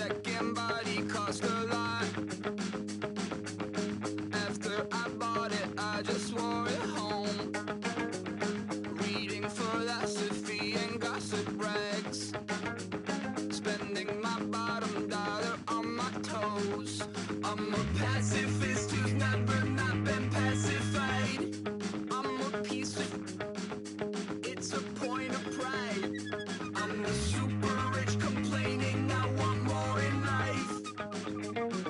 second body cost a lot. After I bought it, I just wore it home. Reading philosophy and gossip rags. Spending my bottom dollar on my toes. I'm a pacifist who's never not been pacified. I'm a piece of... It's a point of pride. I'm the super rich complaining I want more in life.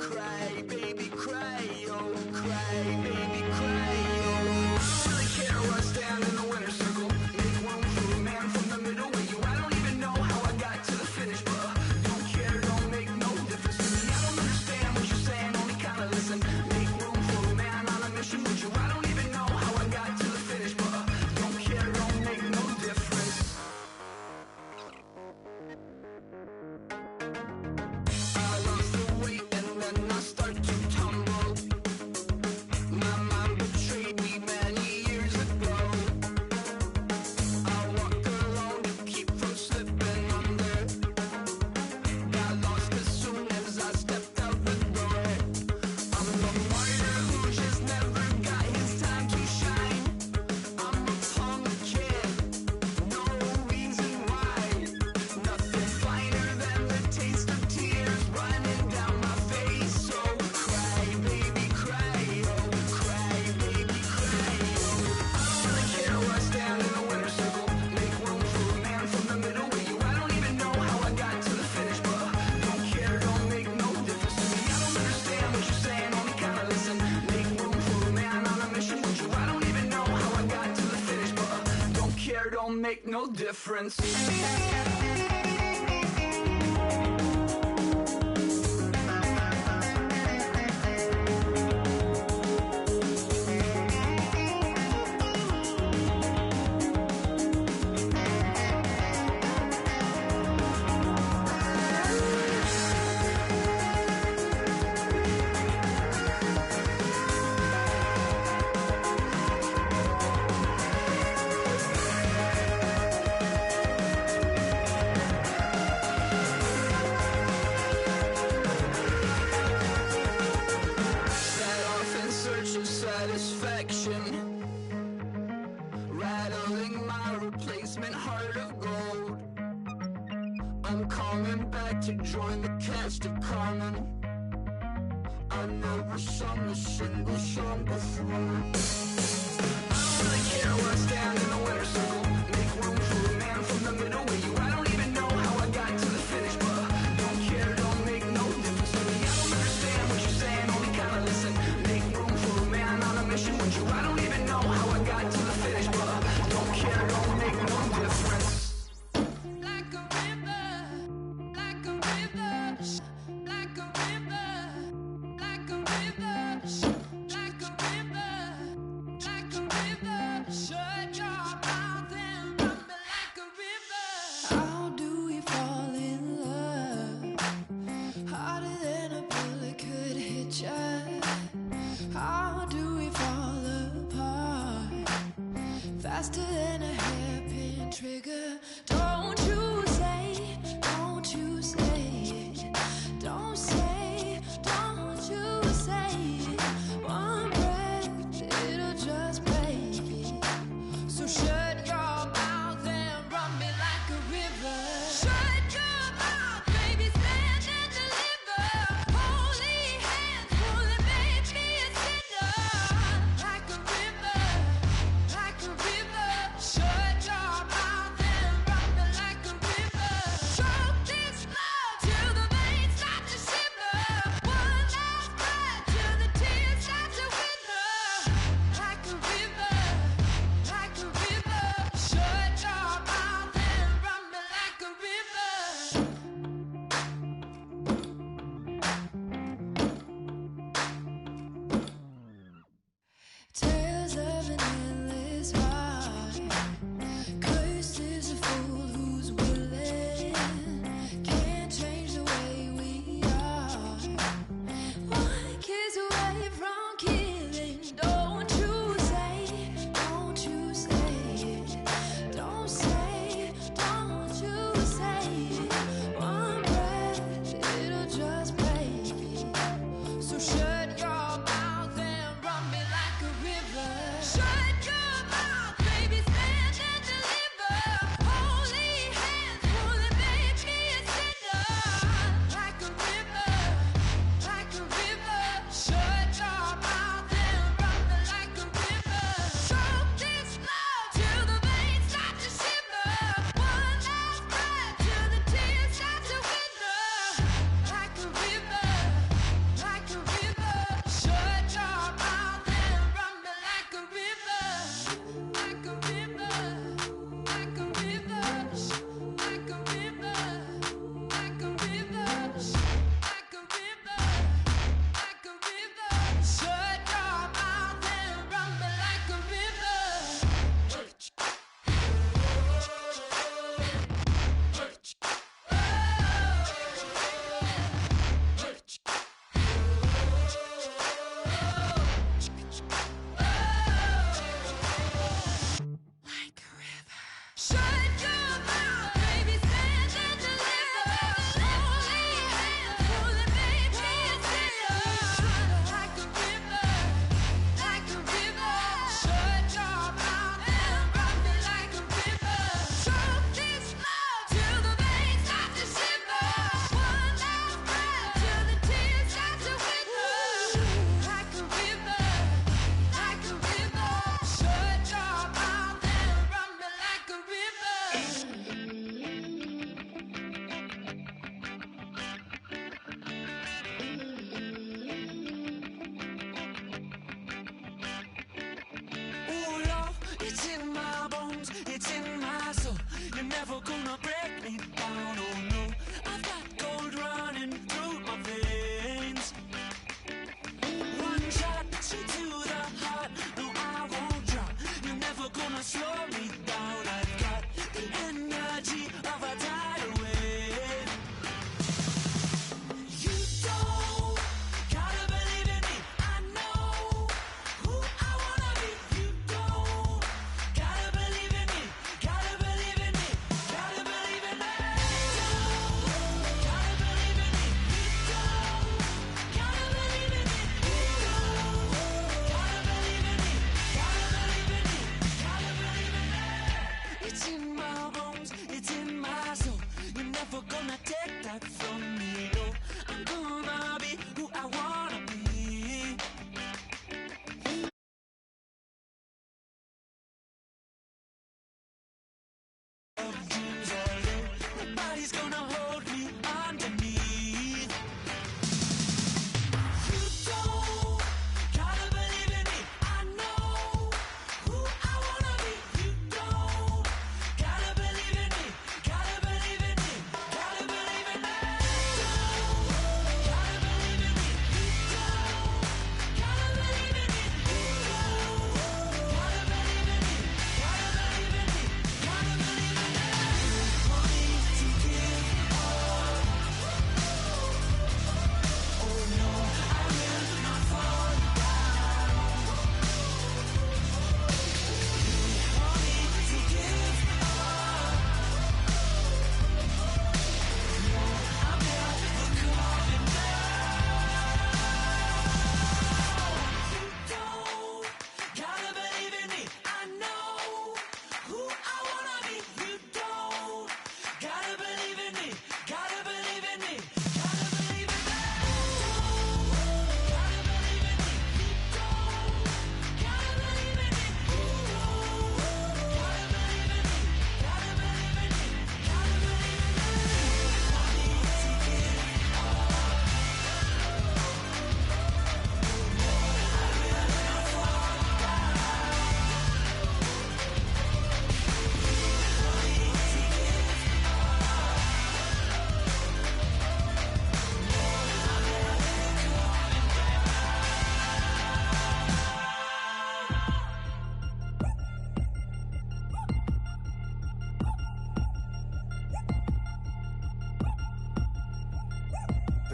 Cry, baby, cry, oh, cry, baby, cry, oh. I don't really care where I stand in the winner's circle. Make room for a man from the middle with you. I don't even know how I got to the finish, but don't care, don't make no difference to me. I don't understand what you're saying, only kinda listen. Make room for a man on a mission with you. I don't even know how I got to the finish, but don't care, don't make no difference. I lost the weight and then I start to tumble. My mind betrayed me many years ago. I walk alone to keep from slipping under. Got lost as soon as I stepped out the door. I'm a martyr who just never got his time to shine. I'm a punk kid, no reason why. Nothing finer than the taste of tears running down my face. So cry, baby, cry, oh, cry, baby, cry, oh. I don't really care where I stand in the winner's circle. Make room for a man from the middle with you. I don't even know how I got to the finish, but don't care, don't make no difference to me. I don't understand what you're saying, only kinda listen. Make room for a man on a mission with you. I don't even know how I got to the finish, but don't care, don't make no difference. Set off in search of satisfaction, rattling my replacement heart of gold. I'm coming back to join the cast of Carmen. I never sung a single song before. I don't really care where I stand in the winner's circle. Make room for a man from the middle with you. I don't even know how I got to the finish, but don't care, don't make no difference to me. I don't understand what you're saying, only kinda listen. Make room for a man on a mission with you. I don't even know how I got to the finish, but don't care, don't make no difference. Like a river, like a river, like a river, like a river, like a river, like a river. Shut your mouth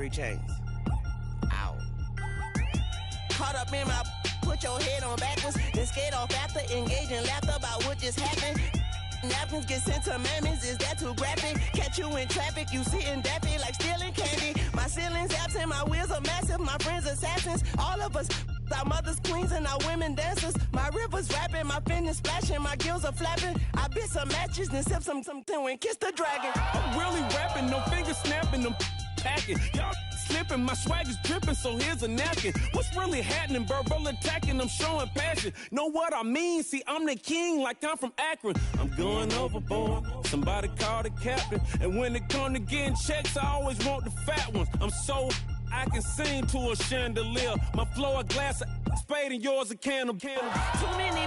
3 chains. Ow. Caught up in my, put your head on backwards, then skate off after, engage in laughter about what just happened. Napkins get sent to mammies, is that too graphic? Catch you in traffic, you sitting daffy like stealing candy. My ceiling's absent, my wheels are massive, my friends assassins. All of us, our mothers queens and our women dancers. My rivers rapping, my fingers splashing, my gills are flapping. I bit some matches, then sip something and kiss the dragon. I'm really rapping, no fingers snapping, them packing. Y'all slipping, my swag is dripping, so here's a napkin. What's really happening? Verbal attacking, I'm showing passion. Know what I mean? See, I'm the king, like I'm from Akron. I'm going overboard. Somebody call the captain. And when it come to getting checks, I always want the fat ones. I'm so I can sing to a chandelier. My flow a glass of spade and yours a can of. Too many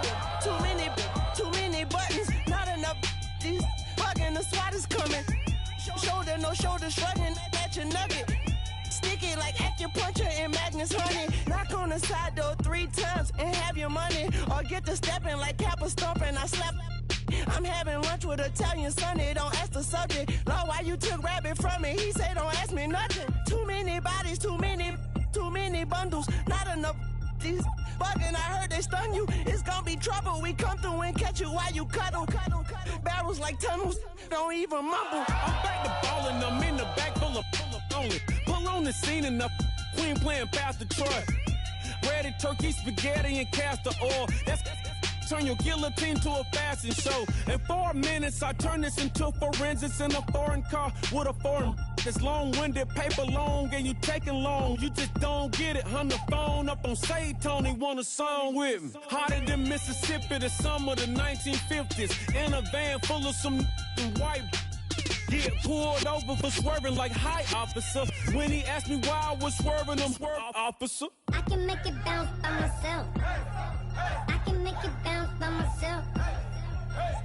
buttons, not enough. These bugging, the SWAT is coming. Shoulder, no shoulder shrugging at your nugget. Sticky like acupuncture and Magnus honey. Knock on the side door 3 times and have your money. Or get to stepping like Kappa stomping. I slap. I'm having lunch with Italian Sonny. Don't ask the subject. Lord, why you took rabbit from me? He said don't ask me nothing. Too many bodies, too many bundles. Not enough. These bugging, I heard they stung you. It's gonna be trouble. We come through and catch you while you cuddle. Barrels like tunnels. Don't even mumble. I'm back to ballin', I'm in the back full of only. Pull on the scene enough. Queen playing Pastor Troy. Ready turkey, spaghetti, and castor oil. That's turn your guillotine to a fashion show. In 4 minutes, I turn this into forensics in a foreign car with a foreign. It's long-winded, paper long, and you taking long. You just don't get it. On the phone up on Say Tony, want a song with me. Hotter than Mississippi, the summer of the 1950s. In a van full of some white. Get pulled over for swerving like hi, officer. When he asked me why I was swerving, I'm swerve, officer. I can make it bounce by myself. I can make it bounce by myself.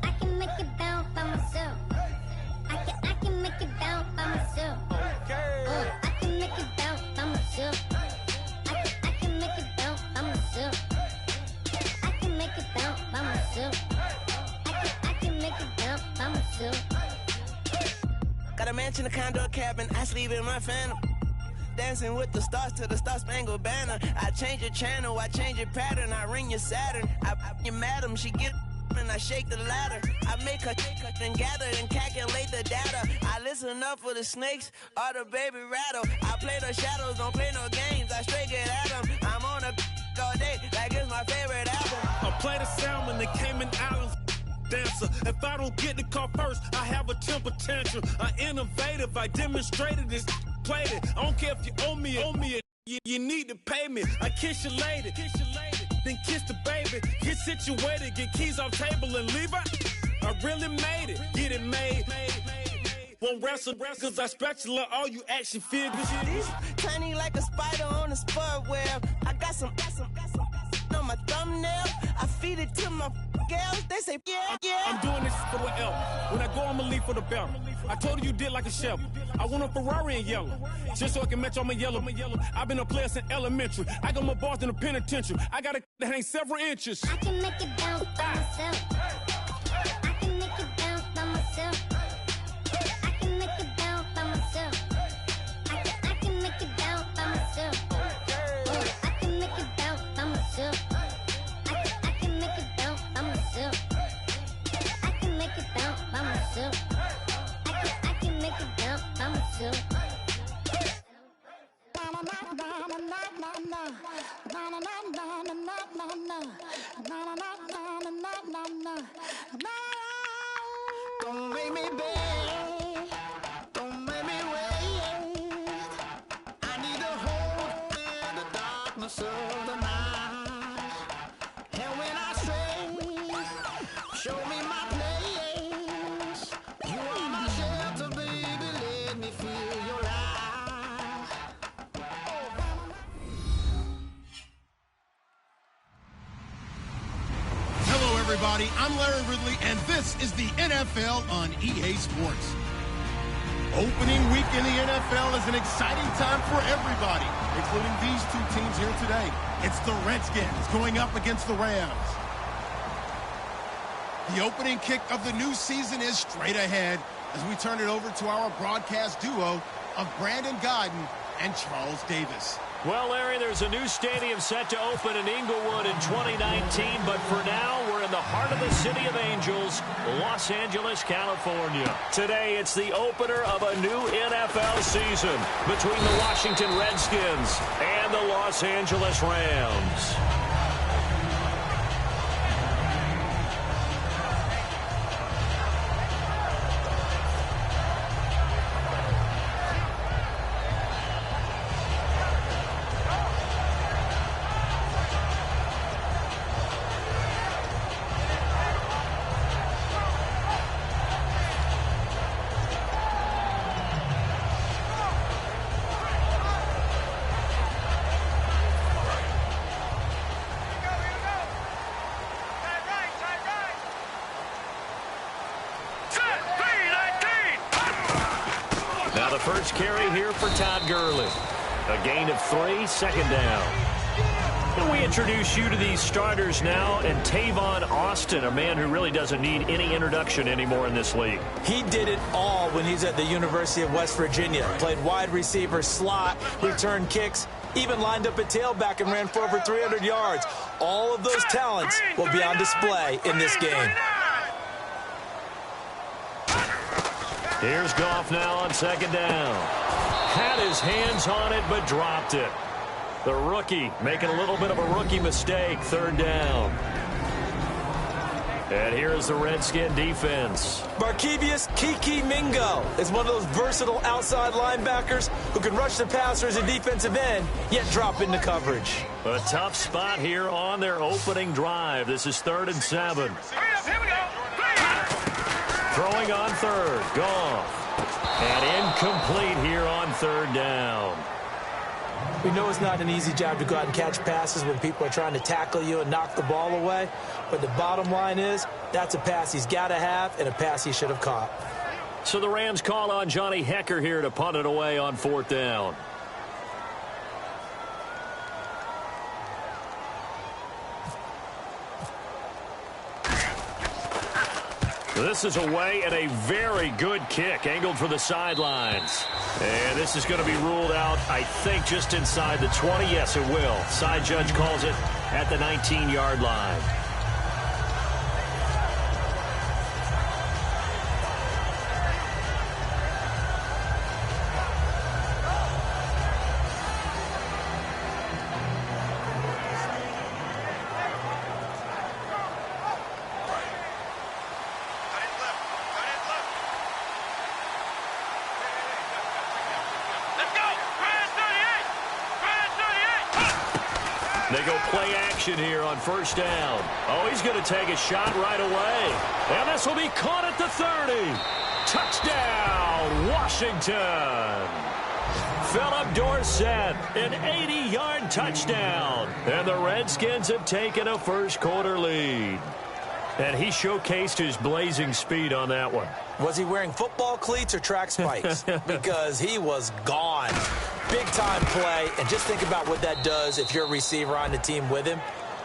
I can make it bounce by myself. I can make it bounce by myself. Okay. I can make it bounce by myself. I can make it bounce by myself. I can make it bounce by myself. I can make it bounce by myself. Got a mansion, a condo, a cabin. I sleep in my phantom. Dancing with the stars to the Star-Spangled Banner. I change your channel, I change your pattern. I ring your Saturn. I your madam, she get and I shake the ladder. I make her and gather and calculate the data. I listen up for the snakes or the baby rattle. I play the shadows, don't play no games. I straight get at them. I'm on a all day like it's my favorite album. I play the salmon, the Cayman Islands dancer. If I don't get the car first, I have a temper tantrum. I innovative, I demonstrated this, played it. I don't care if you owe me it. You need to pay me. I kiss your lady, then kiss the baby. Get situated, get keys off table and leave her. I really made it, get it made. Won't wrestle, cause I spatula all you action figures. Tiny like a spider on a spud web. I got some on my thumbnail. I feed it to my girls. They say, yeah. I'm doing this for the L. When I go, I'ma leave for the belt. I told you did like a chef. I want a Ferrari in yellow, just so I can match all my yellow. I've been a player since elementary. I got my bars in the penitentiary. I got a that ain't several inches. I can make it bounce by myself. I can make it bounce by myself. I can make it bounce by myself. I can make it bounce by myself. I can make it bounce by myself. I can make it bounce by myself. I can make it bounce by myself. I can make it bounce by myself. Don't make me beg, don't make me wait. I need a hold in the darkness of the night. And when I stray, show me my place. You are my shelter, baby, let me feel your light. Hello, everybody. I'm Larry Ridley, and this is the NFL on EA Sports. Opening week in the NFL is an exciting time for everybody, including these two teams here today. It's the Redskins going up against the Rams. The opening kick of the new season is straight ahead as we turn it over to our broadcast duo of Brandon Godden and Charles Davis. Well, Larry, there's a new stadium set to open in Inglewood in 2019, but for now, we're in the heart of the City of Angels, Los Angeles, California. Today, it's the opener of a new NFL season between the Washington Redskins and the Los Angeles Rams. Now the first carry here for Todd Gurley. A gain of 3, second down. And we introduce you to these starters now, and Tavon Austin, a man who really doesn't need any introduction anymore in this league. He did it all when he's at the University of West Virginia. Played wide receiver, slot, returned kicks, even lined up at tailback and ran for over 300 yards. All of those talents will be on display in this game. Here's Goff now on second down. Had his hands on it, but dropped it. The rookie making a little bit of a rookie mistake, third down. And here's the Redskin defense. Barkevius Kiki Mingo is one of those versatile outside linebackers who can rush the passers and defensive end, yet drop into coverage. A tough spot here on their opening drive. This is 3rd and 7. Throwing on third, Goff. And incomplete here on 3rd down. We know it's not an easy job to go out and catch passes when people are trying to tackle you and knock the ball away. But the bottom line is, that's a pass he's got to have and a pass he should have caught. So the Rams call on Johnny Hecker here to punt it away on 4th down. This is away and a very good kick, angled for the sidelines. And this is going to be ruled out, I think, just inside the 20. Yes, it will. Side judge calls it at the 19-yard line. They go play action here on 1st down. Oh, he's going to take a shot right away. And this will be caught at the 30. Touchdown, Washington. Philip Dorsett, an 80-yard touchdown. And the Redskins have taken a first-quarter lead. And he showcased his blazing speed on that one. Was he wearing football cleats or track spikes? Because he was gone. Big-time play, and just think about what that does if you're a receiver on the team with him.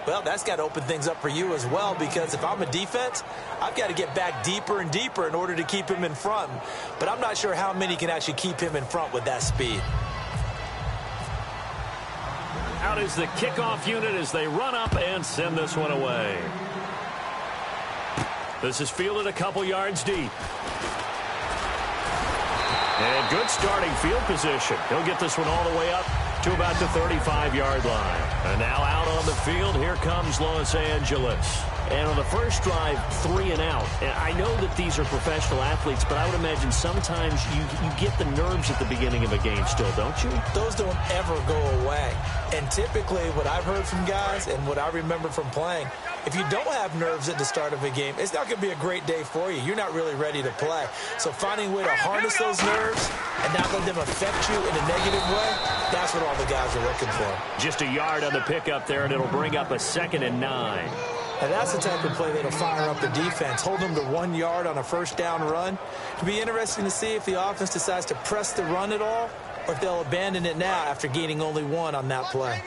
Well, that's got to open things up for you as well, because if I'm a defense, I've got to get back deeper and deeper in order to keep him in front. But I'm not sure how many can actually keep him in front with that speed. Out is the kickoff unit as they run up and send this one away. This is fielded a couple yards deep. And good starting field position. He'll get this one all the way up to about the 35-yard line. And now out on the field, here comes Los Angeles. And on the first drive, 3 and out. And I know that these are professional athletes, but I would imagine sometimes you get the nerves at the beginning of a game still, don't you? Those don't ever go away. And typically what I've heard from guys and what I remember from playing, if you don't have nerves at the start of a game, it's not going to be a great day for you. You're not really ready to play. So finding a way to harness those nerves and not let them affect you in a negative way, that's what all the guys are looking for. Just a yard on the pickup there, and it'll bring up a 2nd and 9. And that's the type of play that'll fire up the defense. Hold them to 1 yard on a first down run. It'll be interesting to see if the offense decides to press the run at all, or if they'll abandon it now after gaining only 1 on that play.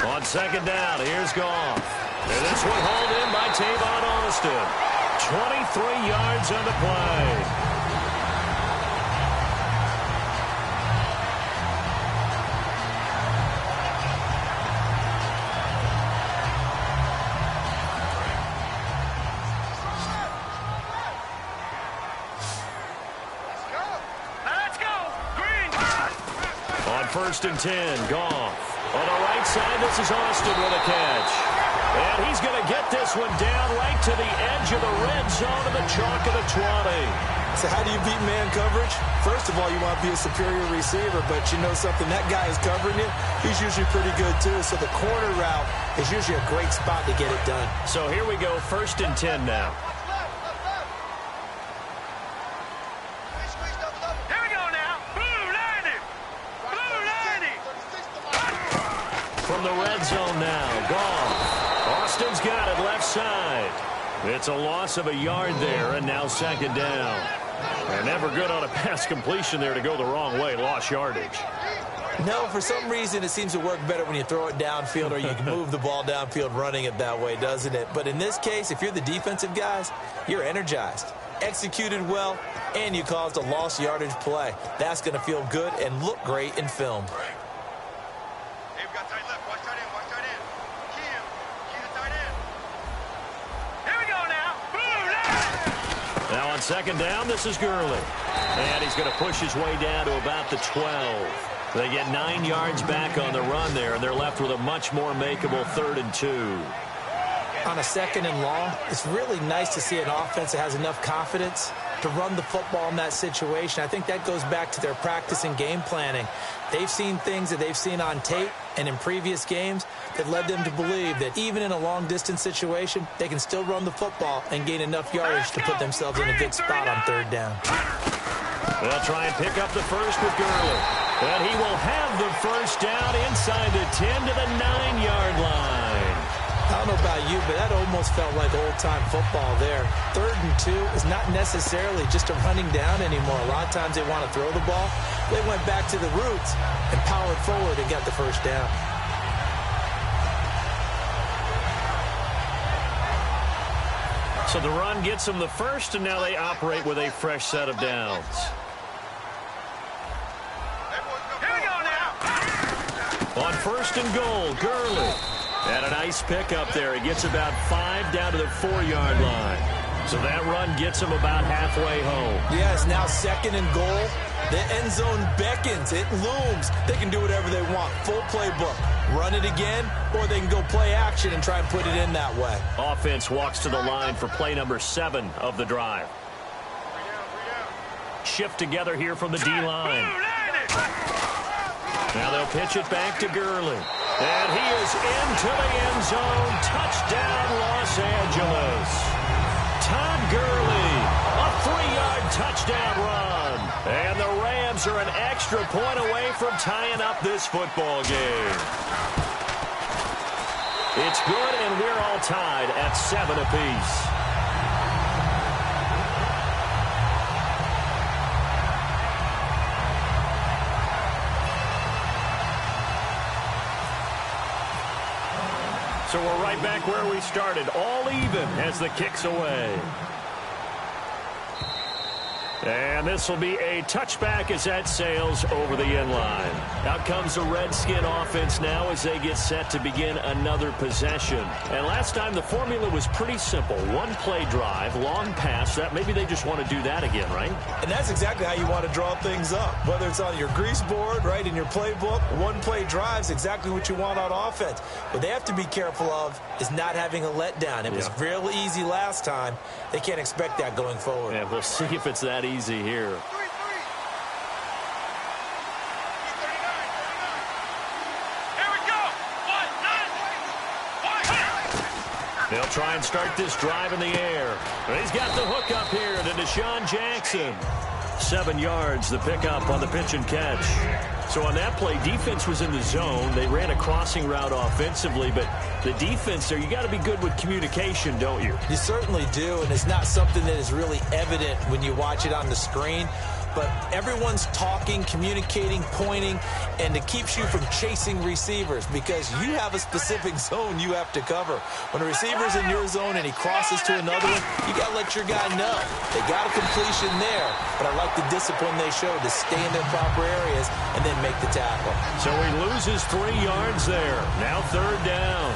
On 2nd down, here's Goff. And this one hauled in by Tavon Austin. 23 yards on the play. First and 10, Goff. On the right side, this is Austin with a catch. And he's going to get this one down right to the edge of the red zone of the chalk of the 20. So how do you beat man coverage? First of all, you want to be a superior receiver, but you know something, that guy is covering you. He's usually pretty good too, so the corner route is usually a great spot to get it done. So here we go, first and 10 now. From the red zone now, Goff. Austin's got it left side. It's a loss of a yard there, and now second down. They're never good on a pass completion there to go the wrong way. Lost yardage. No, for some reason it seems to work better when you throw it downfield or you can move the ball downfield running it that way, doesn't it? But in this case, if you're the defensive guys, you're energized, executed well, and you caused a lost yardage play. That's going to feel good and look great in film. Now on second down, this is Gurley. And he's going to push his way down to about the 12. They get 9 yards back on the run there, and they're left with a much more makeable 3rd and 2. On a second and long, it's really nice to see an offense that has enough confidence to run the football in that situation. I think that goes back to their practice and game planning. They've seen things that they've seen on tape and in previous games that led them to believe that even in a long-distance situation, they can still run the football and gain enough yardage to put themselves in a good spot on 3rd down. They'll try and pick up the first with Gurley. And he will have the first down inside the 10 to the 9-yard line. I don't know about you, but that almost felt like old-time football there. 3rd and 2 is not necessarily just a running down anymore. A lot of times they want to throw the ball. They went back to the roots and powered forward and got the first down. So the run gets them the first, and now they operate with a fresh set of downs. Here we go now. On 1st and goal, Gurley. And a nice pickup there. He gets about 5 down to the 4-yard line. So that run gets him about halfway home. Yes, now 2nd and goal. The end zone beckons. It looms. They can do whatever they want. Full playbook. Run it again, or they can go play action and try and put it in that way. Offense walks to the line for play number 7 of the drive. Shift together here from the D-line. Now they'll pitch it back to Gurley. And he is into the end zone. Touchdown, Los Angeles. Todd Gurley, a 3-yard touchdown run. And the Rams are an extra point away from tying up this football game. It's good, and we're all tied at 7 apiece. So we're right back where we started, all even as the kick's away. And this will be a touchback as that sails over the end line. Out comes the Redskin offense now as they get set to begin another possession. And last time the formula was pretty simple. 1-play drive, long pass. That maybe they just want to do that again, right? And that's exactly how you want to draw things up. Whether it's on your grease board, right, in your playbook, 1-play drive is exactly what you want on offense. What they have to be careful of is not having a letdown. It was real easy last time. They can't expect that going forward. Yeah, we'll see if it's that easy here. They'll try and start this drive in the air. And he's got the hook up here to Deshaun Jackson. 7 yards, the pickup on the pitch and catch. So on that play, defense was in the zone. They ran a crossing route offensively, but the defense there, you got to be good with communication, don't you? You certainly do, and it's not something that is really evident when you watch it on the screen. but everyone's talking, communicating, pointing, and it keeps you from chasing receivers because you have a specific zone you have to cover. When a receiver's in your zone and he crosses to another one, you got to let your guy know. They got a completion there, but I like the discipline they showed to stay in their proper areas and then make the tackle. So he loses 3 yards there. Now 3rd down.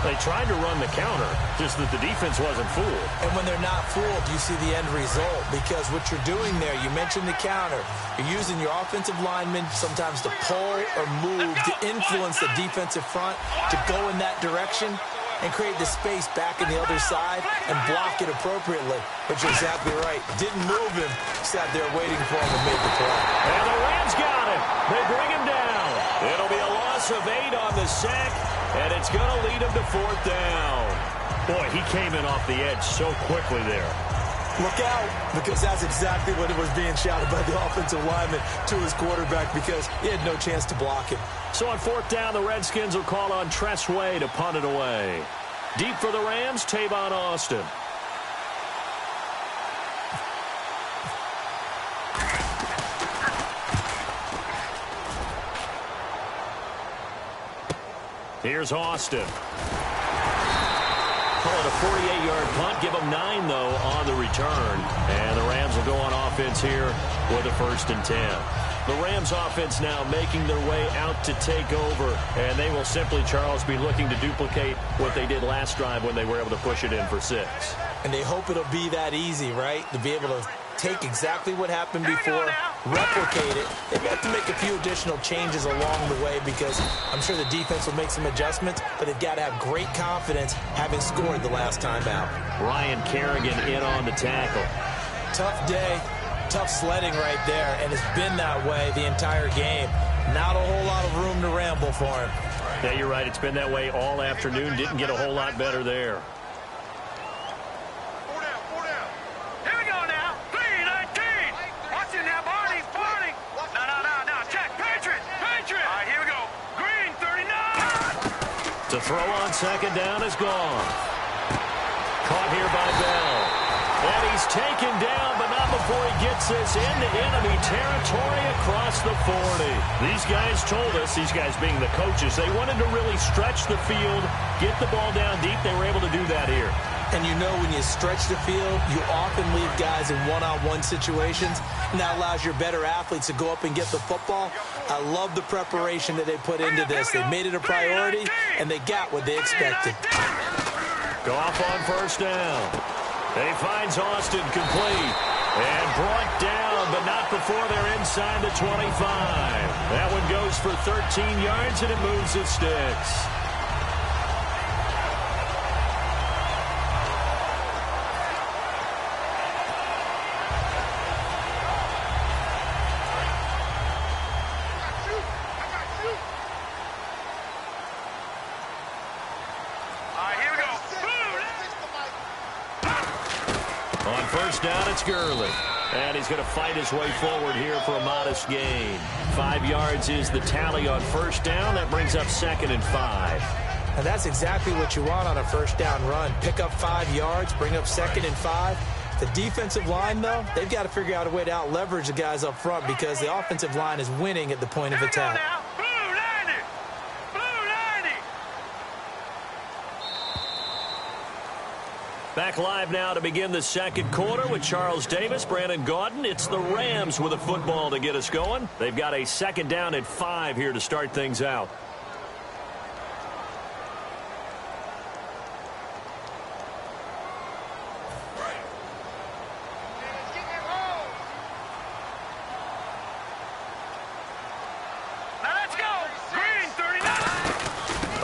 They tried to run the counter, just that the defense wasn't fooled. And when they're not fooled, you see the end result because what you're doing there, you mentioned the counter. You're using your offensive linemen sometimes to pull or move to influence the defensive front to go in that direction and create the space back in the other side and block it appropriately. But you're exactly right. Didn't move him, sat there waiting for him and made the play. And the Rams got him. They bring him down. It'll be a loss of 8 on the sack, and it's going to lead him to 4th down. Boy, he came in off the edge so quickly there. Look out, because that's exactly what it was being shouted by the offensive lineman to his quarterback because he had no chance to block him. So on 4th down, the Redskins will call on Tress Way to punt it away. Deep for the Rams, Tavon Austin. Here's Austin. Call it a 48-yard punt. Give them 9, though, on the return. And the Rams will go on offense here with a 1st and 10. The Rams offense now making their way out to take over. And they will simply, Charles, be looking to duplicate what they did last drive when they were able to push it in for 6. And they hope it'll be that easy, right? To be able to take exactly what happened before, replicate it. They've got to make a few additional changes along the way because I'm sure the defense will make some adjustments, but they've got to have great confidence having scored the last time out. Ryan Kerrigan in on the tackle. Tough day, tough sledding right there, and it's been that way the entire game. Not a whole lot of room to ramble for him. Yeah, you're right. It's been that way all afternoon. Didn't get a whole lot better there. To throw on 2nd down is gone. Caught here by Bell. And he's taken down, but not before he gets this into enemy territory across the 40. These guys told us, these guys being the coaches, they wanted to really stretch the field, get the ball down deep. They were able to do that here. And you know when you stretch the field, you often leave guys in one-on-one situations, and that allows your better athletes to go up and get the football. I love the preparation that they put into this. They made it a priority, and they got what they expected. Goff on 1st down. He finds Austin complete. And brought down, but not before they're inside the 25. That one goes for 13 yards, and it moves the sticks. On 1st down, it's Gurley. And he's going to fight his way forward here for a modest gain. 5 yards is the tally on 1st down. That brings up 2nd and 5. And that's exactly what you want on a 1st down run. Pick up 5 yards, bring up 2nd and 5. The defensive line, though, they've got to figure out a way to out-leverage the guys up front because the offensive line is winning at the point of attack. Back live now to begin the 2nd quarter with Charles Davis, Brandon Gaudin. It's the Rams with a football to get us going. They've got a 2nd down and 5 here to start things out.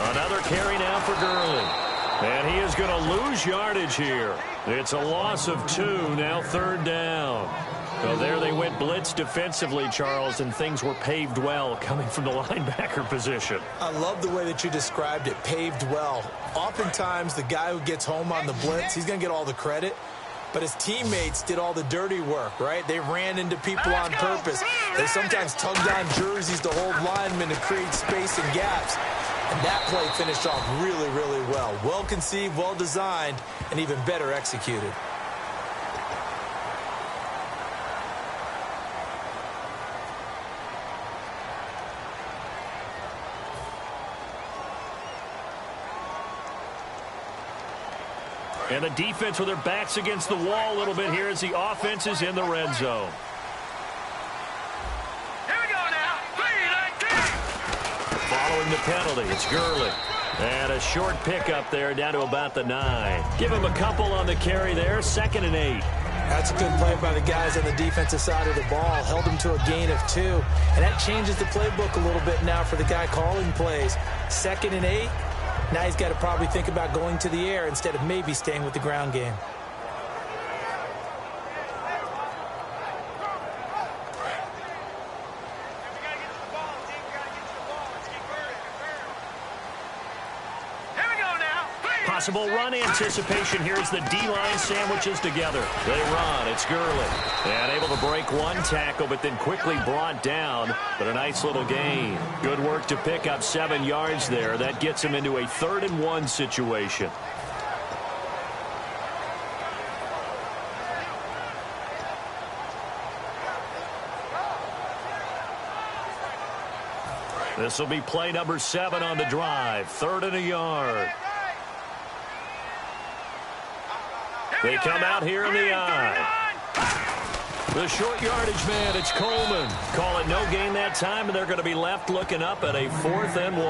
Another carry now for Gurley. And he is going to lose yardage here. It's a loss of 2, now 3rd down. So there they went blitz defensively, Charles, and things were paved well coming from the linebacker position. I love the way that you described it, paved well. Oftentimes, the guy who gets home on the blitz, he's going to get all the credit. But his teammates did all the dirty work, right? They ran into people on purpose. They sometimes tugged on jerseys to hold linemen to create space and gaps. And that play finished off really, really well. Well conceived, well designed, and even better executed. And the defense with their backs against the wall a little bit here as the offense is in the red zone. Here we go now. 3-19. Following the penalty, it's Gurley. And a short pickup there down to about the 9. Give him a couple on the carry there, 2nd and 8. That's a good play by the guys on the defensive side of the ball. Held them to a gain of 2. And that changes the playbook a little bit now for the guy calling plays. 2nd and 8. Now he's got to probably think about going to the air instead of maybe staying with the ground game. Possible run anticipation here as the D-line sandwiches together. They run. It's Gurley. And able to break one tackle, but then quickly brought down. But a nice little gain. Good work to pick up 7 yards there. That gets him into a 3rd and 1 situation. This will be play number 7 on the drive. 3rd and a yard. They come out here in the eye. The short yardage man, it's Coleman. Call it no gain that time, and they're going to be left looking up at a 4th and 1.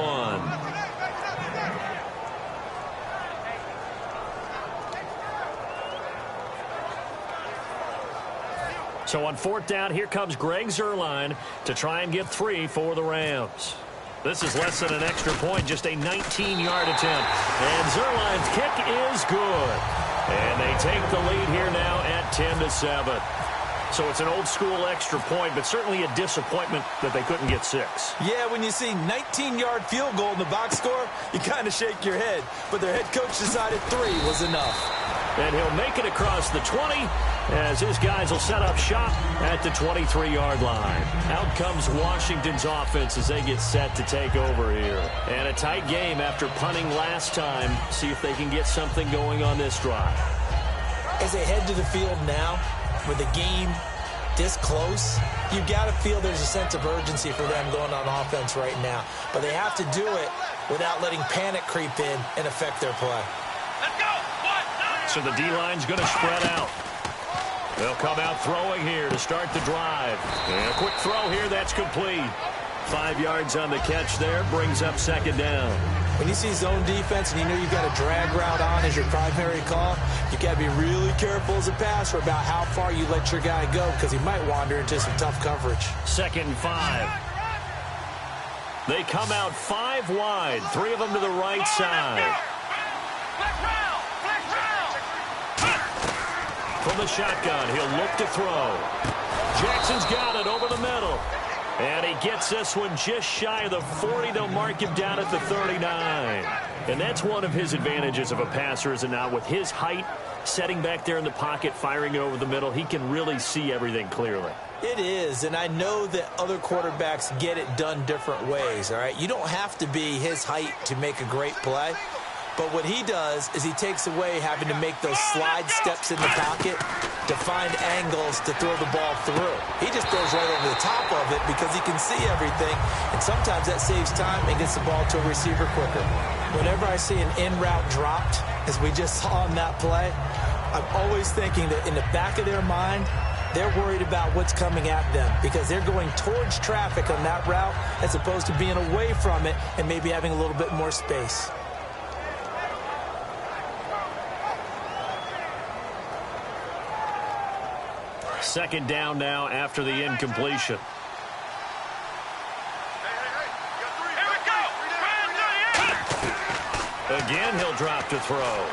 So on 4th down, here comes Greg Zuerlein to try and get 3 for the Rams. This is less than an extra point, just a 19-yard attempt. And Zuerlein's kick is good. And they take the lead here now at 10-7. So it's an old-school extra point, but certainly a disappointment that they couldn't get 6. Yeah, when you see 19-yard field goal in the box score, you kind of shake your head. But their head coach decided 3 was enough. And he'll make it across the 20 as his guys will set up shop at the 23-yard line. Out comes Washington's offense as they get set to take over here. And a tight game after punting last time. See if they can get something going on this drive. As they head to the field now, with the game this close, you've got to feel there's a sense of urgency for them going on offense right now. But they have to do it without letting panic creep in and affect their play. Let's go. 1-9. So the D-line's going to spread out. They'll come out throwing here to start the drive. And a quick throw here, that's complete. 5 yards on the catch there, brings up 2nd down. When you see zone defense and you know you've got a drag route on as your primary call, you've got to be really careful as a passer about how far you let your guy go because he might wander into some tough coverage. 2nd and 5. They come out 5 wide, 3 of them to the right side. From the shotgun, he'll look to throw. Jackson's got it over the middle. And he gets this one just shy of the 40. They'll mark him down at the 39. And that's one of his advantages of a passer, is it not? With his height, setting back there in the pocket, firing it over the middle, he can really see everything clearly. It is, and I know that other quarterbacks get it done different ways, all right? You don't have to be his height to make a great play. But what he does is he takes away having to make those slide steps in the pocket to find angles to throw the ball through. He just throws right over the top of it because he can see everything, and sometimes that saves time and gets the ball to a receiver quicker. Whenever I see an in-route dropped, as we just saw in that play, I'm always thinking that in the back of their mind, they're worried about what's coming at them because they're going towards traffic on that route as opposed to being away from it and maybe having a little bit more space. Second down now after the incompletion. Again, he'll drop to throw.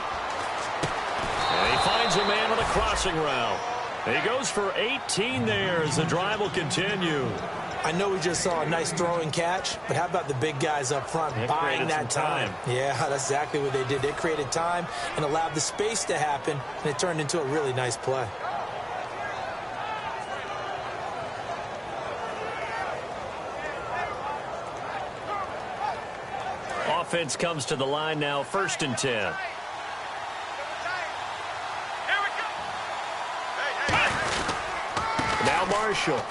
And he finds a man on a crossing route. He goes for 18 there as the drive will continue. I know we just saw a nice throwing catch, but how about the big guys up front buying that time? Yeah, that's exactly what they did. They created time and allowed the space to happen, and it turned into a really nice play. Offense comes to the line now, 1st and 10. Now Marshall.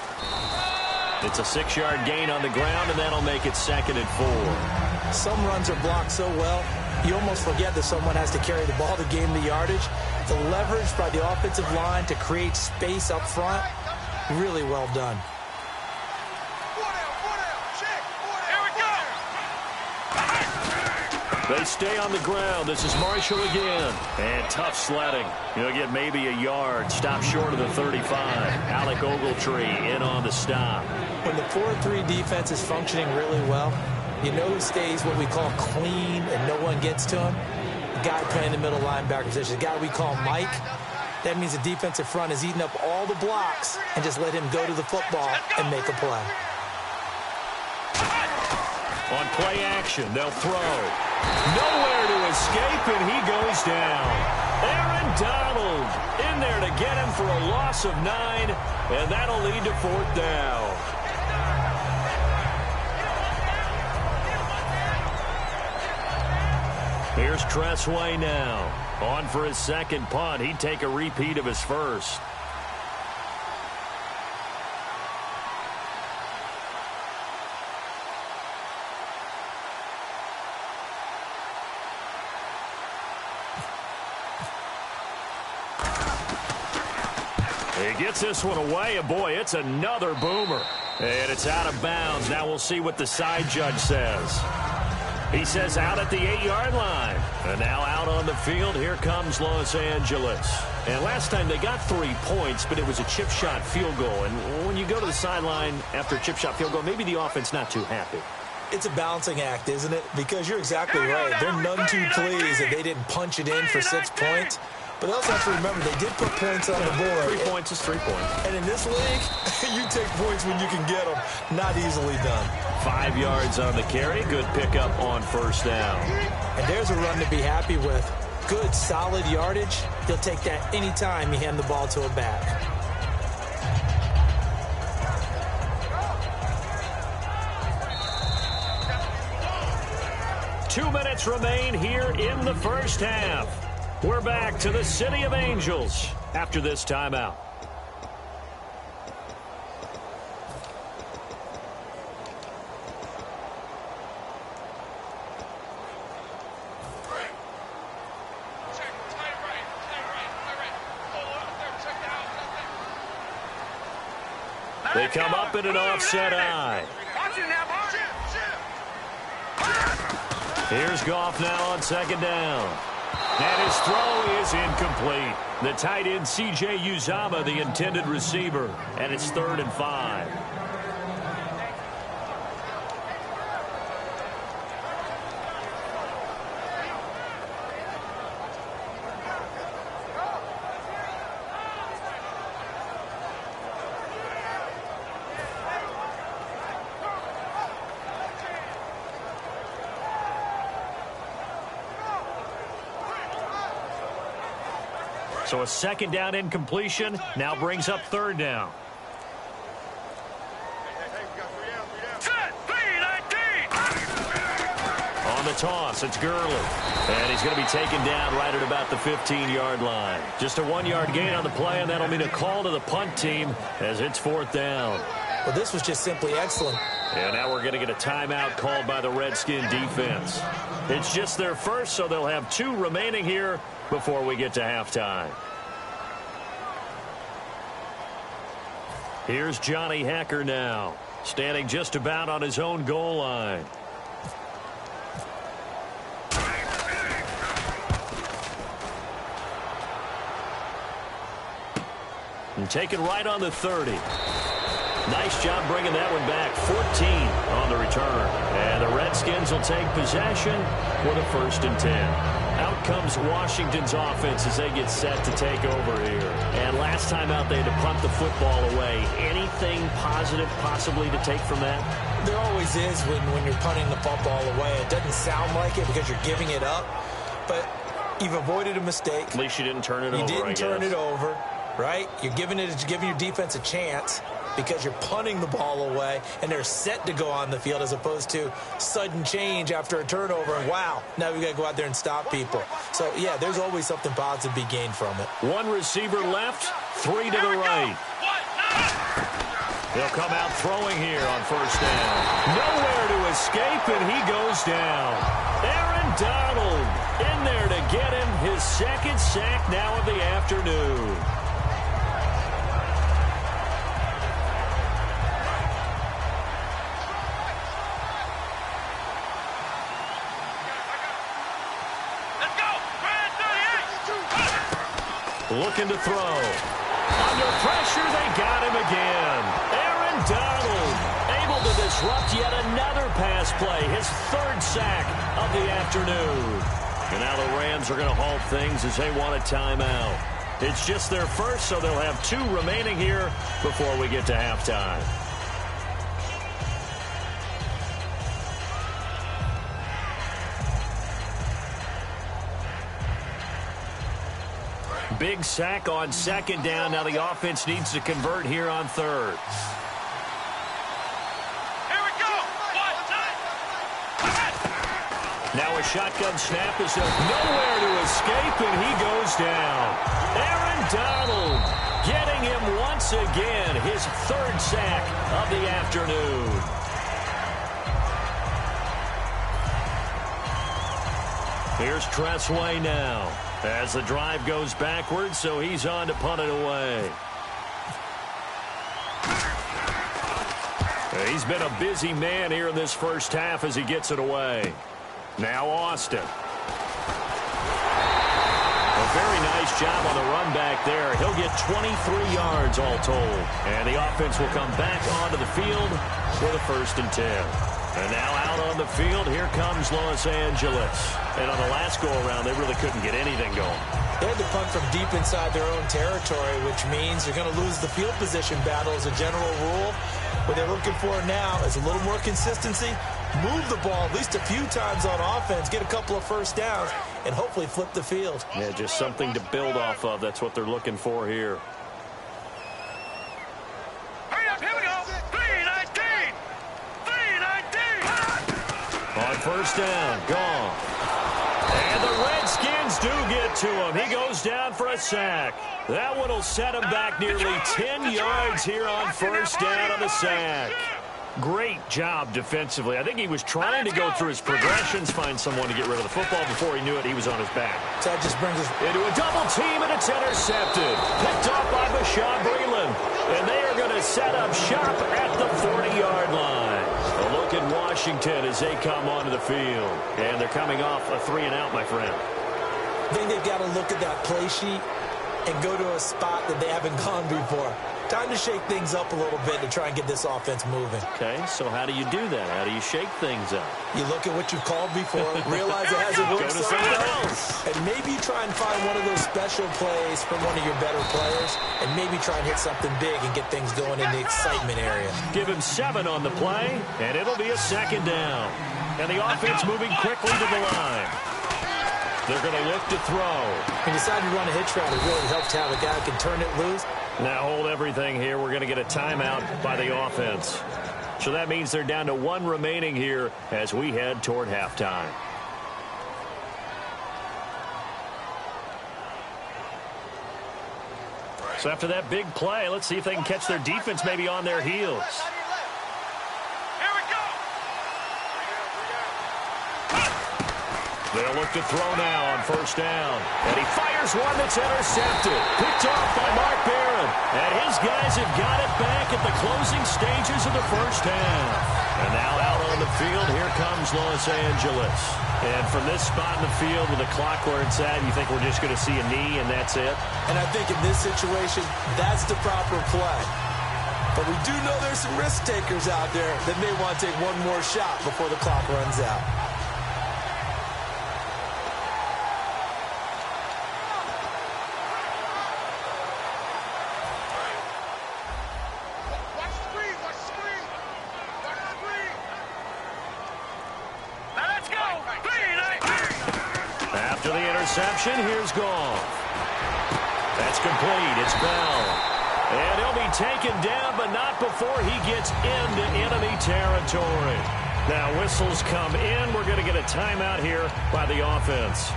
It's a 6-yard gain on the ground, and that'll make it 2nd and 4. Some runs are blocked so well, you almost forget that someone has to carry the ball to gain the yardage. The leverage by the offensive line to create space up front, really well done. They stay on the ground. This is Marshall again. And tough sledding. He'll get maybe a yard. Stop short of the 35. Alec Ogletree in on the stop. When the 4-3 defense is functioning really well, you know who stays what we call clean and no one gets to him? The guy playing the middle linebacker position, the guy we call Mike. That means the defensive front is eating up all the blocks and just let him go to the football and make a play. On play action, they'll throw. Nowhere to escape, and he goes down. Aaron Donald in there to get him for a loss of 9, and that'll lead to 4th down. Here's Tressway now. On for his second punt. He'd take a repeat of his first. He gets this one away, and boy, it's another boomer. And it's out of bounds. Now we'll see what the side judge says. He says out at the 8-yard line. And now out on the field, here comes Los Angeles. And last time they got 3 points, but it was a chip shot field goal. And when you go to the sideline after a chip shot field goal, maybe the offense not too happy. It's a balancing act, isn't it? Because you're exactly right. They're none too pleased that they didn't punch it in for 6 points. But they also have to remember they did put points on the board. 3 points is 3 points. And in this league, you take points when you can get them. Not easily done. 5 yards on the carry. Good pickup on first down. And there's a run to be happy with. Good, solid yardage. He'll take that anytime you hand the ball to a back. Two minutes remain here in the first half. We're back to the City of Angels after this timeout. They come up in an offset eye. Here's Goff now on second down. And his throw is incomplete. The tight end, C.J. Uzama, the intended receiver. And it's 3rd and 5. So a second down incompletion now brings up 3rd down. On the toss, it's Gurley. And he's going to be taken down right at about the 15-yard line. Just a 1-yard gain on the play, and that'll mean a call to the punt team as it's 4th down. Well, this was just simply excellent. And now we're going to get a timeout called by the Redskin defense. It's just their first, so they'll have 2 remaining here before we get to halftime. Here's Johnny Hacker now, standing just about on his own goal line. And taken right on the 30. Nice job bringing that one back. 14 on the return. And the Redskins will take possession with a 1st and 10. Out comes Washington's offense as they get set to take over here. And last time out, they had to punt the football away. Anything positive possibly to take from that? There always is when you're punting the football away. It doesn't sound like it because you're giving it up. But you've avoided a mistake. At least you didn't turn it over, You didn't turn it over, right? You're giving your defense a chance because you're punting the ball away, and they're set to go on the field as opposed to sudden change after a turnover, and wow, now we got to go out there and stop people. So, yeah, there's always something positive to be gained from it. 1 receiver left, 3 to the right. They'll come out throwing here on first down. Nowhere to escape, and he goes down. Aaron Donald in there to get him his second sack now of the afternoon. Looking to throw. Under pressure, they got him again. Aaron Donald able to disrupt yet another pass play. His third sack of the afternoon. And now the Rams are going to halt things as they want a timeout. It's just their first, so they'll have 2 remaining here before we get to halftime. Big sack on second down. Now the offense needs to convert here on third. Here we go. Now a shotgun snap is nowhere to escape, and he goes down. Aaron Donald getting him once again, his third sack of the afternoon. Here's Tressway now as the drive goes backwards, so he's on to punt it away. He's been a busy man here in this first half as he gets it away. Now Austin. A very nice job on the run back there. He'll get 23 yards all told. And the offense will come back onto the field with a 1st and 10. And now out on the field, here comes Los Angeles. And on the last go-around, they really couldn't get anything going. They had to punt from deep inside their own territory, which means they're going to lose the field position battle as a general rule. What they're looking for now is a little more consistency, move the ball at least a few times on offense, get a couple of first downs, and hopefully flip the field. Yeah, just something to build off of. That's what they're looking for here. Hurry up, here we go. 3-19. 3-19. On first down, gone. And the Redskins do get to him. He goes down for a sack. That one will set him back nearly 10 yards here on first down on the sack. Great job defensively. I think he was trying to go through his progressions, find someone to get rid of the football. Before he knew it, he was on his back. So that just brings us into a double team, and it's intercepted. Picked off by Bashaud Breeland. And they are going to set up shop at the 40-yard line. A look at Washington as they come onto the field. And they're coming off a 3-and-out, my friend. I think they've got to look at that play sheet and go to a spot that they haven't gone before. Time to shake things up a little bit to try and get this offense moving. Okay, so how do you do that? How do you shake things up? You look at what you've called before, realize it hasn't worked Go to so someone well, else. and maybe try and find one of those special plays from one of your better players, and maybe try and hit something big and get things going in the excitement area. Give him 7 on the play, and it'll be a 2nd down. And the offense moving quickly to the line. They're going to look to throw. When you decide to run a hitch route, it really helps to have a guy who can turn it loose. Now hold everything here. We're going to get a timeout by the offense. So that means they're down to 1 remaining here as we head toward halftime. So after that big play, let's see if they can catch their defense maybe on their heels. Here we go. They'll look to throw now on first down. And he fires one that's intercepted. Picked off by Mark Barron. And his guys have got it back at the closing stages of the first half. And now out on the field, here comes Los Angeles. And from this spot in the field with the clock where it's at, you think we're just going to see a knee and that's it? And I think in this situation, that's the proper play. But we do know there's some risk takers out there that may want to take one more shot before the clock runs out. Here's Goff. That's complete. It's Bell. And he'll be taken down, but not before he gets into enemy territory. Now whistles come in. We're going to get a timeout here by the offense.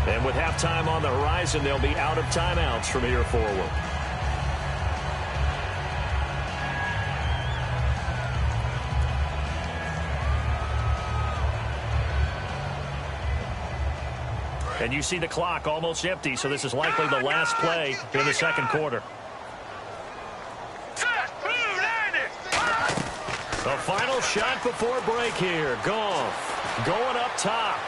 And with halftime on the horizon, they'll be out of timeouts from here forward. And you see the clock almost empty, so this is likely the last play in the second quarter. The final shot before break here. Goff going up top.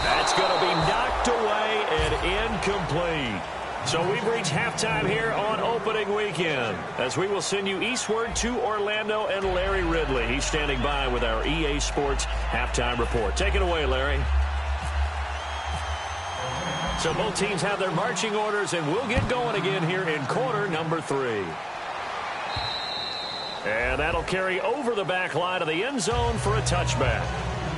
That's going to be knocked away and incomplete. So we've reached halftime here on opening weekend, as we will send you eastward to Orlando and Larry Ridley. He's standing by with our EA Sports halftime report. Take it away, Larry. So both teams have their marching orders, and we'll get going again here in quarter number 3. And that'll carry over the back line of the end zone for a touchback.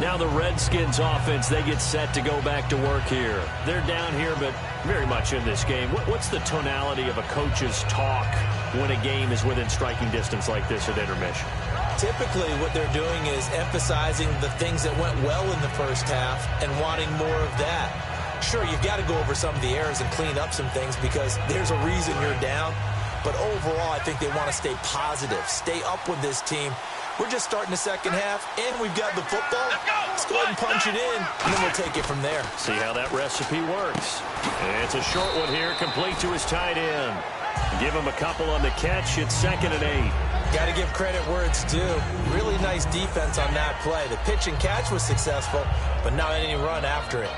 Now the Redskins offense, they get set to go back to work here. They're down here, but very much in this game. What's the tonality of a coach's talk when a game is within striking distance like this at intermission? Typically, what they're doing is emphasizing the things that went well in the first half and wanting more of that. Sure, you've got to go over some of the errors and clean up some things because there's a reason you're down. But overall, I think they want to stay positive, stay up with this team. We're just starting the second half, and we've got the football. Let's go ahead and punch it in, and then we'll take it from there. See how that recipe works. It's a short one here, complete to his tight end. Give him a couple on the catch. It's 2nd and 8. Got to give credit where it's due. Really nice defense on that play. The pitch and catch was successful, but not any run after it.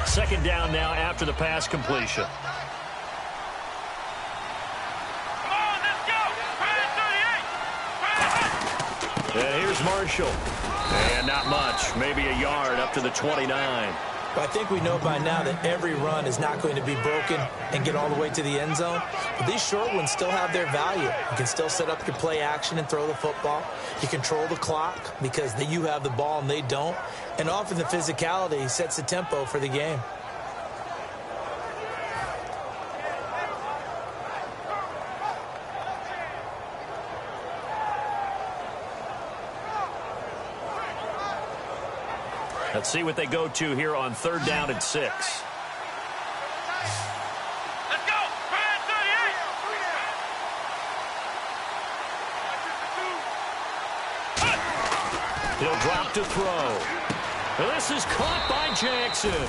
Second down now after the pass completion. And here's Marshall. And not much. Maybe a yard up to the 29. But I think we know by now that every run is not going to be broken and get all the way to the end zone. But these short ones still have their value. You can still set up your play action and throw the football. You control the clock because you have the ball and they don't. And often the physicality sets the tempo for the game. Let's see what they go to here on 3rd down and 6. Let's go! He'll drop to throw. This is caught by Jackson.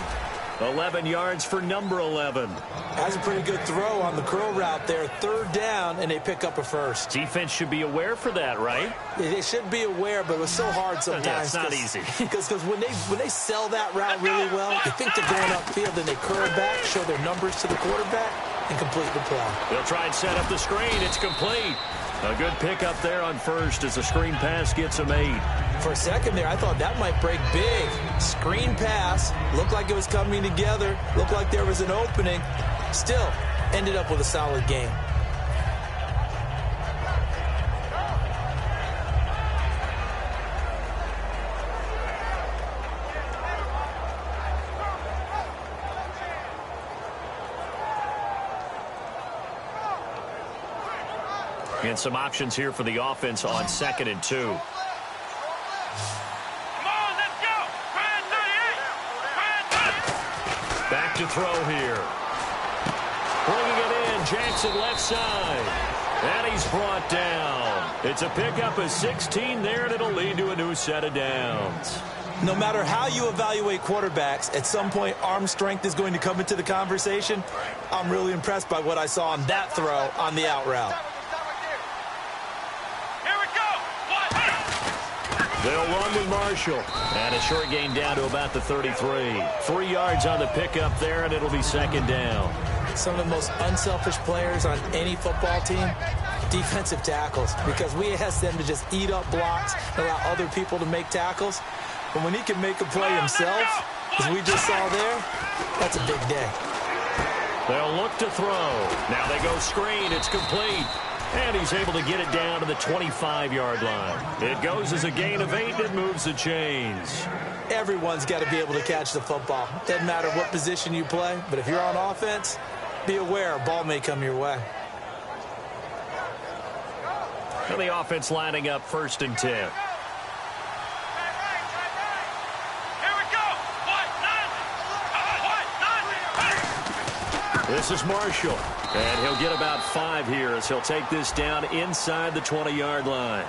11 yards for number 11. That's a pretty good throw on the curl route there. 3rd down, and they pick up a first. Defense should be aware for that, right? They should be aware, but it was so hard sometimes. Yeah, it's not easy. Because when they sell that route really well, they think they're going upfield, then they curl back, show their numbers to the quarterback, and complete the play. They'll try and set up the screen. It's complete. A good pickup there on first as the screen pass gets him 8. For a second there, I thought that might break big. Screen pass, looked like it was coming together, looked like there was an opening. Still, ended up with a solid game. And some options here for the offense on 2nd and 2. Come on, let's go! Brand 38! Back to throw here. Bringing it in, Jackson left side. And he's brought down. It's a pickup of 16 there, and it'll lead to a new set of downs. No matter how you evaluate quarterbacks, at some point arm strength is going to come into the conversation. I'm really impressed by what I saw on that throw on the out route. They'll run with Marshall. And a short gain down to about the 33. 3 yards on the pickup there, and it'll be 2nd down. Some of the most unselfish players on any football team, defensive tackles, because we ask them to just eat up blocks and allow other people to make tackles. But when he can make a play himself, as we just saw there, that's a big day. They'll look to throw. Now they go screen. It's complete. And he's able to get it down to the 25-yard line. It goes as a gain of 8, and it moves the chains. Everyone's got to be able to catch the football. Doesn't matter what position you play, but if you're on offense, be aware a ball may come your way. And the offense lining up 1st and 10. This is Marshall, and he'll get about 5 here as he'll take this down inside the 20-yard line.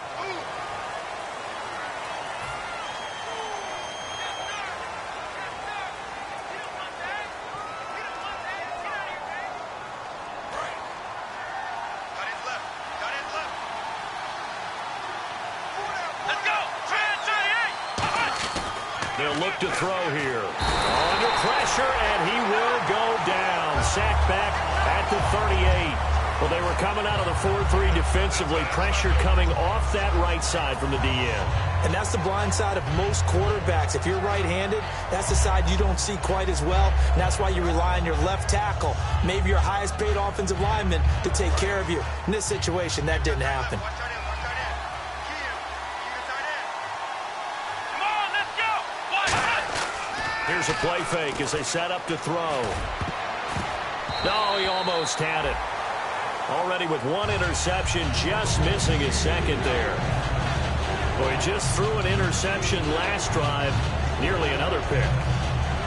They'll look to throw here. Under pressure, and he will go down. Sacked back at the 38. Well, they were coming out of the 4-3 defensively. Pressure coming off that right side from the DN. And that's the blind side of most quarterbacks. If you're right-handed, that's the side you don't see quite as well. And that's why you rely on your left tackle, maybe your highest-paid offensive lineman, to take care of you. In this situation, that didn't happen. Here's a play fake as they set up to throw. No, he almost had it. Already with 1 interception, just missing his second there. Boy, he just threw an interception last drive, nearly another pick.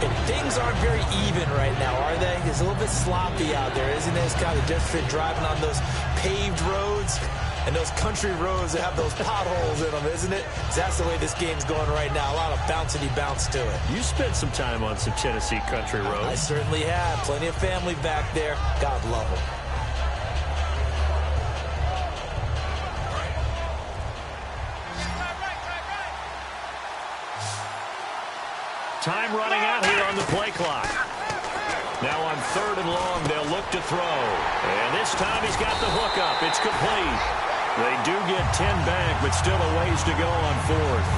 And things aren't very even right now, are they? It's a little bit sloppy out there, isn't it? It's kind of just been driving on those paved roads and those country roads that have those potholes in them, isn't it? That's the way this game's going right now. A lot of bouncy bounce to it. You spent some time on some Tennessee country roads. I certainly have. Plenty of family back there. God love them. Time running out here on the play clock. Now on 3rd and long, they'll look to throw. And this time he's got the hook up. It's complete. They do get 10 back, but still a ways to go on 4th.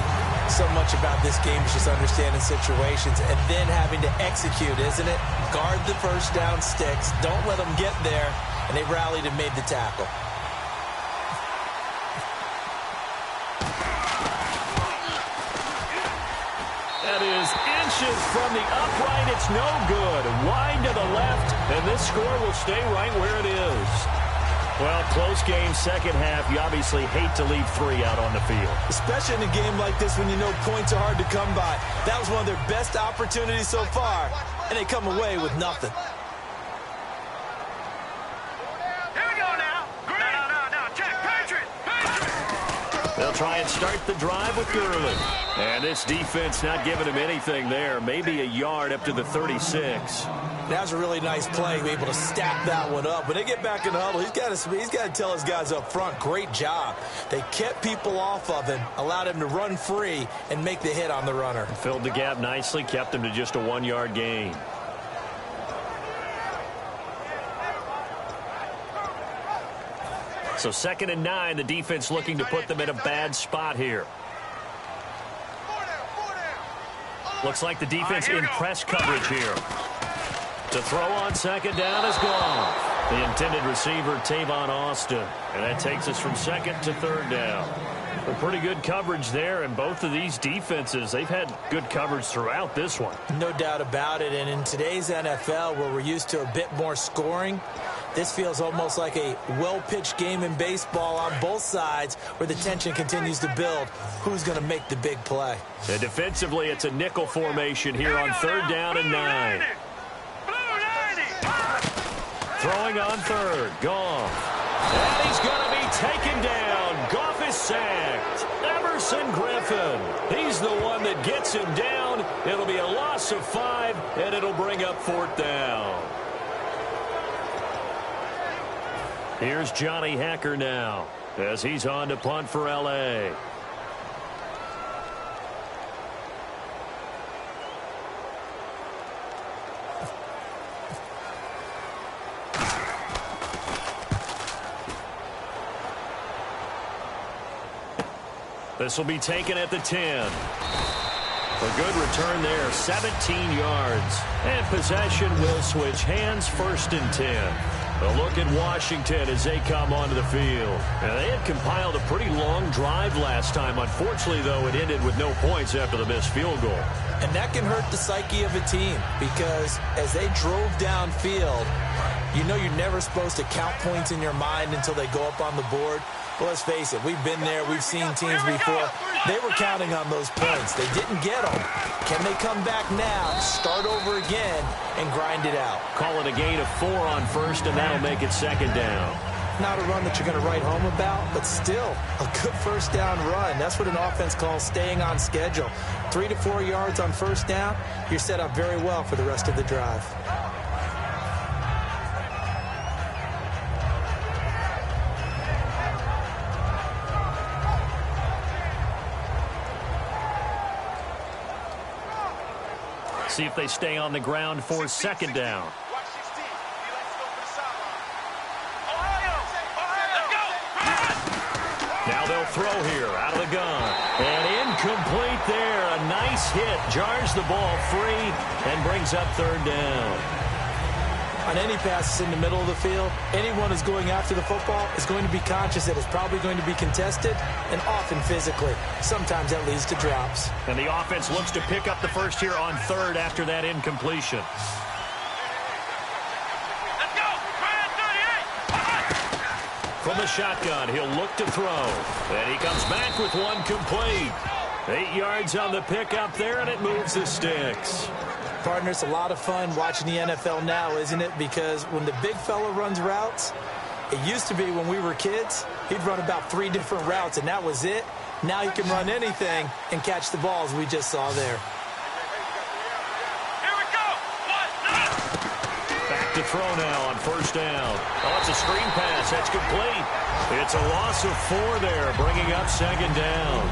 So much about this game is just understanding situations and then having to execute, isn't it? Guard the first down sticks. Don't let them get there. And they rallied and made the tackle. That is inches from the upright. It's no good. Wide to the left, and this score will stay right where it is. Well, close game, second half. You obviously hate to leave 3 out on the field. Especially in a game like this when you know points are hard to come by. That was one of their best opportunities so far, and they come away with nothing. Here we go now. No. Check. Patriot. They'll try and start the drive with Gurley. And this defense not giving him anything there. Maybe a yard up to the 36. That was a really nice play, be able to stack that one up. When they get back in the huddle, he's got to tell his guys up front, great job. They kept people off of him, allowed him to run free and make the hit on the runner. Filled the gap nicely, kept him to just a 1-yard gain. So 2nd and 9, the defense looking to put them in a bad spot here. Looks like the defense in press coverage here. To throw on 2nd down is gone. The intended receiver, Tavon Austin. And that takes us from 2nd to 3rd down. Well, pretty good coverage there, and both of these defenses, they've had good coverage throughout this one. No doubt about it, and in today's NFL, where we're used to a bit more scoring, this feels almost like a well-pitched game in baseball on both sides where the tension continues to build. Who's going to make the big play? And defensively, it's a nickel formation here on 3rd down and 9. Throwing on 3rd, Goff. And he's going to be taken down. Goff is sacked. Emerson Griffin. He's the one that gets him down. It'll be a loss of 5, and it'll bring up 4th down. Here's Johnny Hacker now as he's on to punt for L.A. This will be taken at the 10. A good return there, 17 yards. And possession will switch hands, 1st and 10. A look at Washington as they come onto the field. And they had compiled a pretty long drive last time. Unfortunately, though, it ended with no points after the missed field goal. And that can hurt the psyche of a team because as they drove downfield, you know you're never supposed to count points in your mind until they go up on the board. Well, let's face it, we've been there. We've seen teams before They were counting on those points. They didn't get them. Can they come back now, start over again, and grind it out? Call it a gain of 4 on first, and that'll make it second down. Not a run that you're going to write home about, but still a good first down run. That's what an offense calls staying on schedule. 3 to 4 yards on first down, you're set up very well for the rest of the drive. See if they stay on the ground for second down. Now they'll throw here out of the gun. And incomplete there. A nice hit. Jars the ball free and brings up third down. On any passes in the middle of the field, anyone who's going after the football is going to be conscious that it's probably going to be contested and often physically. Sometimes that leads to drops. And the offense looks to pick up the first here on third after that incompletion. Let's go! From the shotgun, he'll look to throw. And he comes back with one complete. 8 yards on the pickup there, and it moves the sticks. Partner, it's a lot of fun watching the NFL now, isn't it? Because when the big fella runs routes, it used to be when we were kids, he'd run about 3 different routes, and that was it. Now he can run anything and catch the balls we just saw there. Here we go! Back to throw now on first down. Oh, it's a screen pass. That's complete. It's a loss of 4 there, bringing up second down.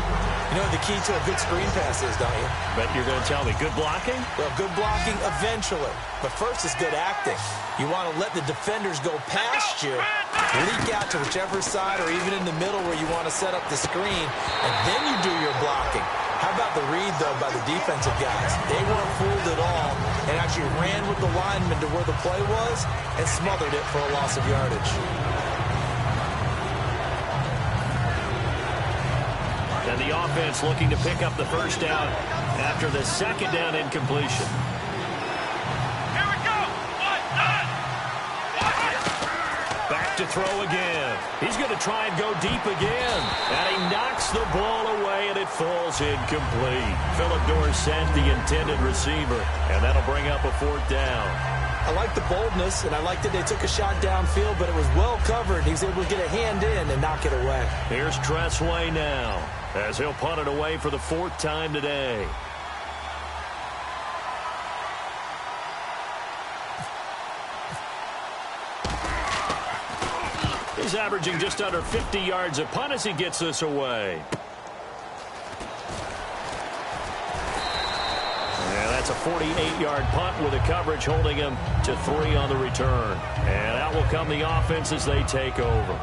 You know what the key to a good screen pass is, don't you? Bet you're going to tell me good blocking? Well, good blocking eventually. But first is good acting. You want to let the defenders go past you, leak out to whichever side or even in the middle where you want to set up the screen, and then you do your blocking. How about the read, though, by the defensive guys? They weren't fooled at all and actually ran with the lineman to where the play was and smothered it for a loss of yardage. And the offense looking to pick up the first down after the second down incompletion. Here we go! Back to throw again. He's going to try and go deep again. And he knocks the ball away, and it falls incomplete. Philip Dorsett, the intended receiver. And that'll bring up a fourth down. I like the boldness, and I like that they took a shot downfield, but it was well covered. He was able to get a hand in and knock it away. Here's Tressway now, as he'll punt it away for the 4th time today. He's averaging just under 50 yards a punt as he gets this away. That's a 48-yard punt with a coverage holding him to 3 on the return. And out will come the offense as they take over.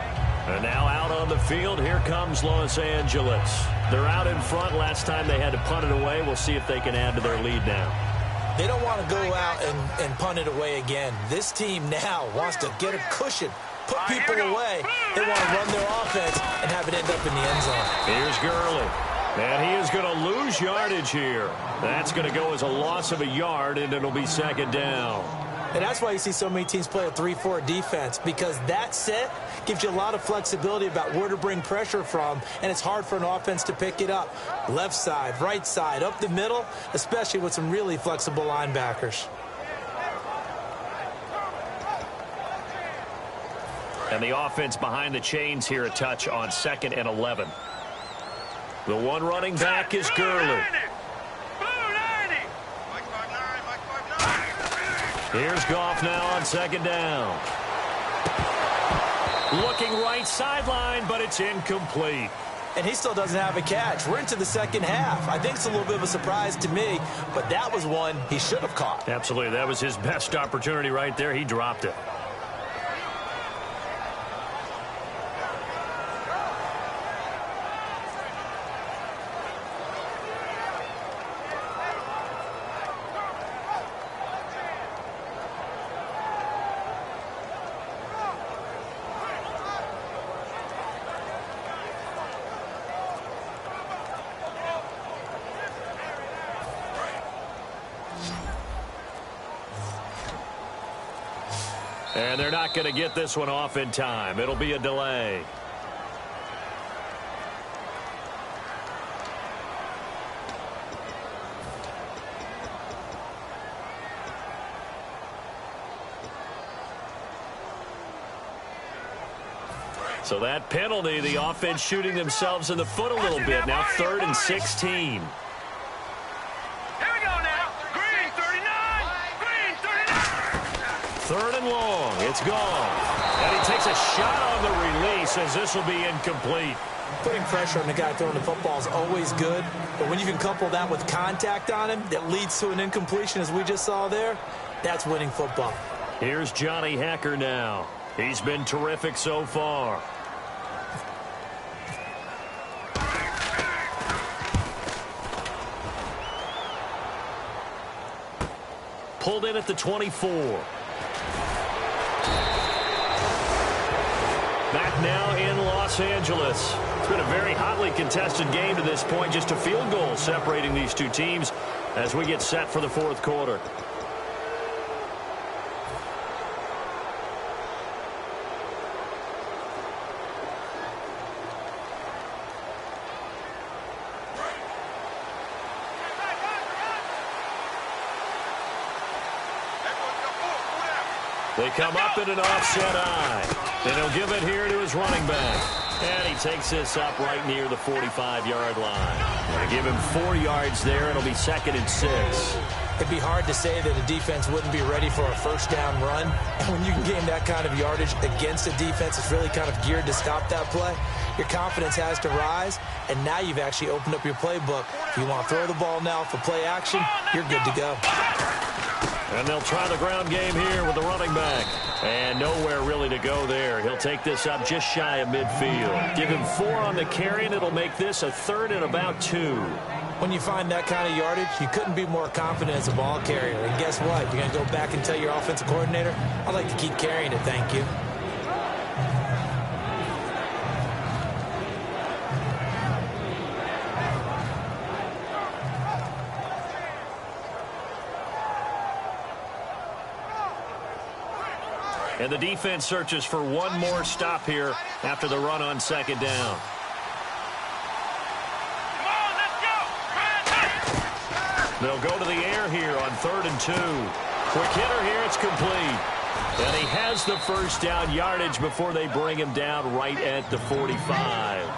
And now out on the field, here comes Los Angeles. They're out in front. Last time they had to punt it away. We'll see if they can add to their lead now. They don't want to go out and punt it away again. This team now wants to get a cushion, put people away. They want to run their offense and have it end up in the end zone. Here's Gurley. And he is going to lose yardage here. That's going to go as a loss of a yard, and it'll be second down. And that's why you see so many teams play a 3-4 defense, because that set gives you a lot of flexibility about where to bring pressure from, and it's hard for an offense to pick it up. Left side, right side, up the middle, especially with some really flexible linebackers. And the offense behind the chains here a touch on 2nd and 11. The one running back is Gurley. Here's Goff now on second down. Looking right sideline, but it's incomplete. And he still doesn't have a catch. We're into the second half. I think it's a little bit of a surprise to me, but that was one he should have caught. Absolutely. That was his best opportunity right there. He dropped it. And they're not going to get this one off in time. It'll be a delay. So that penalty, the offense shooting themselves in the foot a little bit. Now 3rd and 16. Here we go now. Green 39. Green 39. 3rd and long. It's gone. And he takes a shot on the release as this will be incomplete. Putting pressure on the guy throwing the football is always good, but when you can couple that with contact on him that leads to an incompletion, as we just saw there, that's winning football. Here's Johnny Hacker now. He's been terrific so far. Pulled in at the 24. Back now in Los Angeles. It's been a very hotly contested game to this point. Just a field goal separating these two teams as we get set for the 4th quarter. They come up in an offset eye. And he'll give it here to his running back. And he takes this up right near the 45-yard line. They give him 4 yards there. It'll be 2nd and 6. It'd be hard to say that a defense wouldn't be ready for a first down run. And when you can gain that kind of yardage against a defense that's really kind of geared to stop that play, your confidence has to rise. And now you've actually opened up your playbook. If you want to throw the ball now for play action, you're good to go. And they'll try the ground game here with the running back. And nowhere really to go there. He'll take this up just shy of midfield. Give him 4 on the carry, and it'll make this a 3rd and about 2. When you find that kind of yardage, you couldn't be more confident as a ball carrier. And guess what? You're going to go back and tell your offensive coordinator, I'd like to keep carrying it, thank you. And the defense searches for one more stop here after the run on 2nd down. Come on, let's go. They'll go to the air here on 3rd and 2. Quick hitter here, it's complete. And he has the first down yardage before they bring him down right at the 45.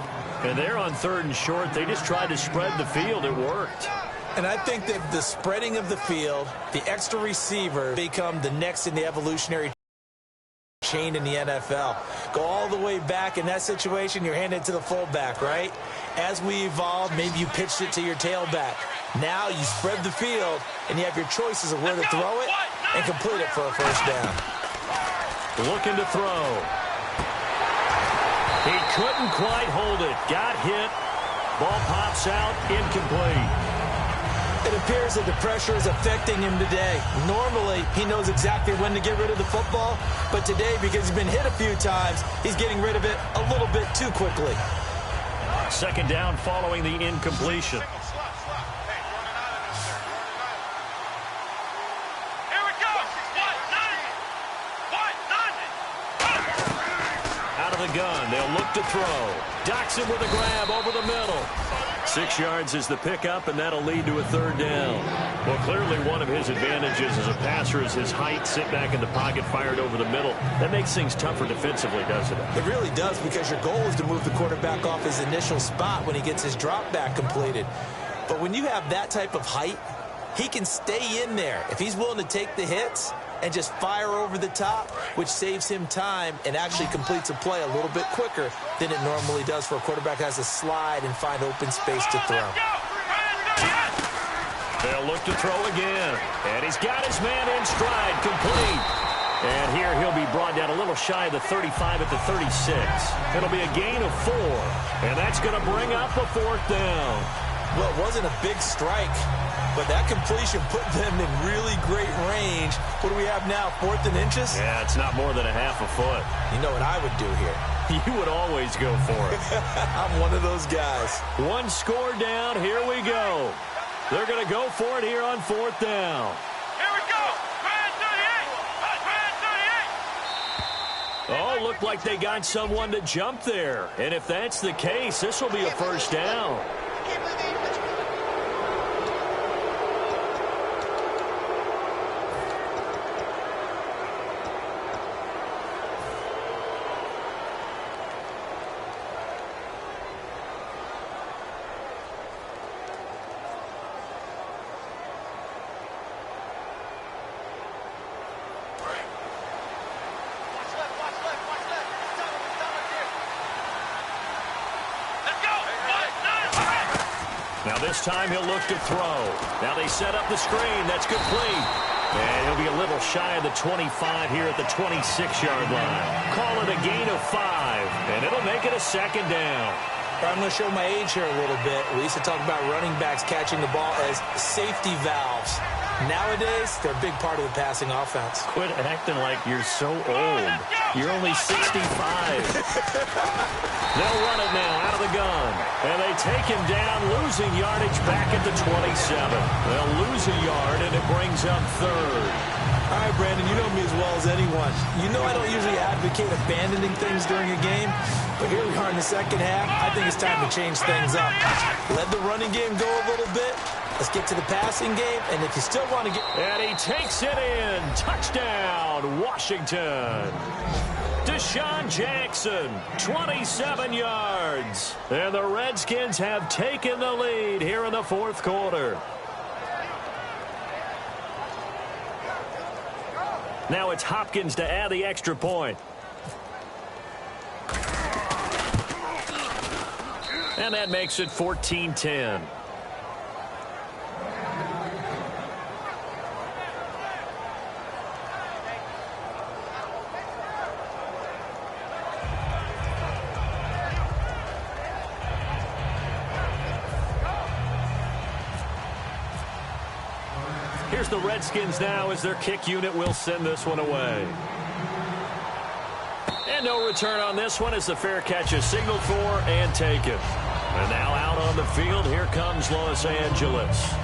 And they're on 3rd and short. They just tried to spread the field. It worked. And I think that the spreading of the field, the extra receiver, become the next in the evolutionary chain in the NFL. Go all the way back in that situation, you're handing it to the fullback, right? As we evolve, maybe you pitched it to your tailback. Now you spread the field, and you have your choices of where to throw it and complete it for a first down. Looking to throw. He couldn't quite hold it. Got hit. Ball pops out. Incomplete. It appears that the pressure is affecting him today. Normally, he knows exactly when to get rid of the football, but today, because he's been hit a few times, he's getting rid of it a little bit too quickly. 2nd down following the incompletion. Here we go. Out of the gun, they'll look to throw. Docks him with a grab over the middle. 6 yards is the pickup, and that'll lead to a 3rd down. Well, clearly one of his advantages as a passer is his height. Sit back in the pocket, fired over the middle. That makes things tougher defensively, doesn't it? It really does, because your goal is to move the quarterback off his initial spot when he gets his drop back completed. But when you have that type of height, he can stay in there. If he's willing to take the hits and just fire over the top, which saves him time and actually completes a play a little bit quicker than it normally does for a quarterback who has to slide and find open space to throw. They'll look to throw again. And he's got his man in stride, complete. And here he'll be brought down a little shy of the 35 at the 36. It'll be a gain of 4. And that's going to bring up a 4th down. Well, it wasn't a big strike, but that completion put them in really great range. What do we have now, 4th and inches? Yeah, it's not more than a half a foot. You know what I would do here? You would always go for it. I'm one of those guys. 1 score down. Here we go. They're going to go for it here on 4th down. Here we go. Grand 38. Oh, looked like they got someone to jump there. And if that's the case, this will be a first down. Now this time he'll look to throw. Now they set up the screen. That's complete. And he'll be a little shy of the 25 here at the 26-yard line. Call it a gain of 5, and it'll make it a second down. I'm going to show my age here a little bit. We used to talk about running backs catching the ball as safety valves. Nowadays, they're a big part of the passing offense. Quit acting like you're so old. You're only 65. They'll run it now out of the gun. And they take him down, losing yardage back at the 27. They'll lose a yard, and it brings up third. All right, Brandon, you know me as well as anyone. You know I don't usually advocate abandoning things during a game, but here we are in the second half. I think it's time to change things up. Let the running game go a little bit. Let's get to the passing game, and if you still want to get... And he takes it in. Touchdown, Washington. Deshaun Jackson, 27 yards. And the Redskins have taken the lead here in the fourth quarter. Now it's Hopkins to add the extra point. And that makes it 14-10. Here's the Redskins now as their kick unit will send this one away. And no return on this one as the fair catch is signaled for and taken. And now out on the field, here comes Los Angeles.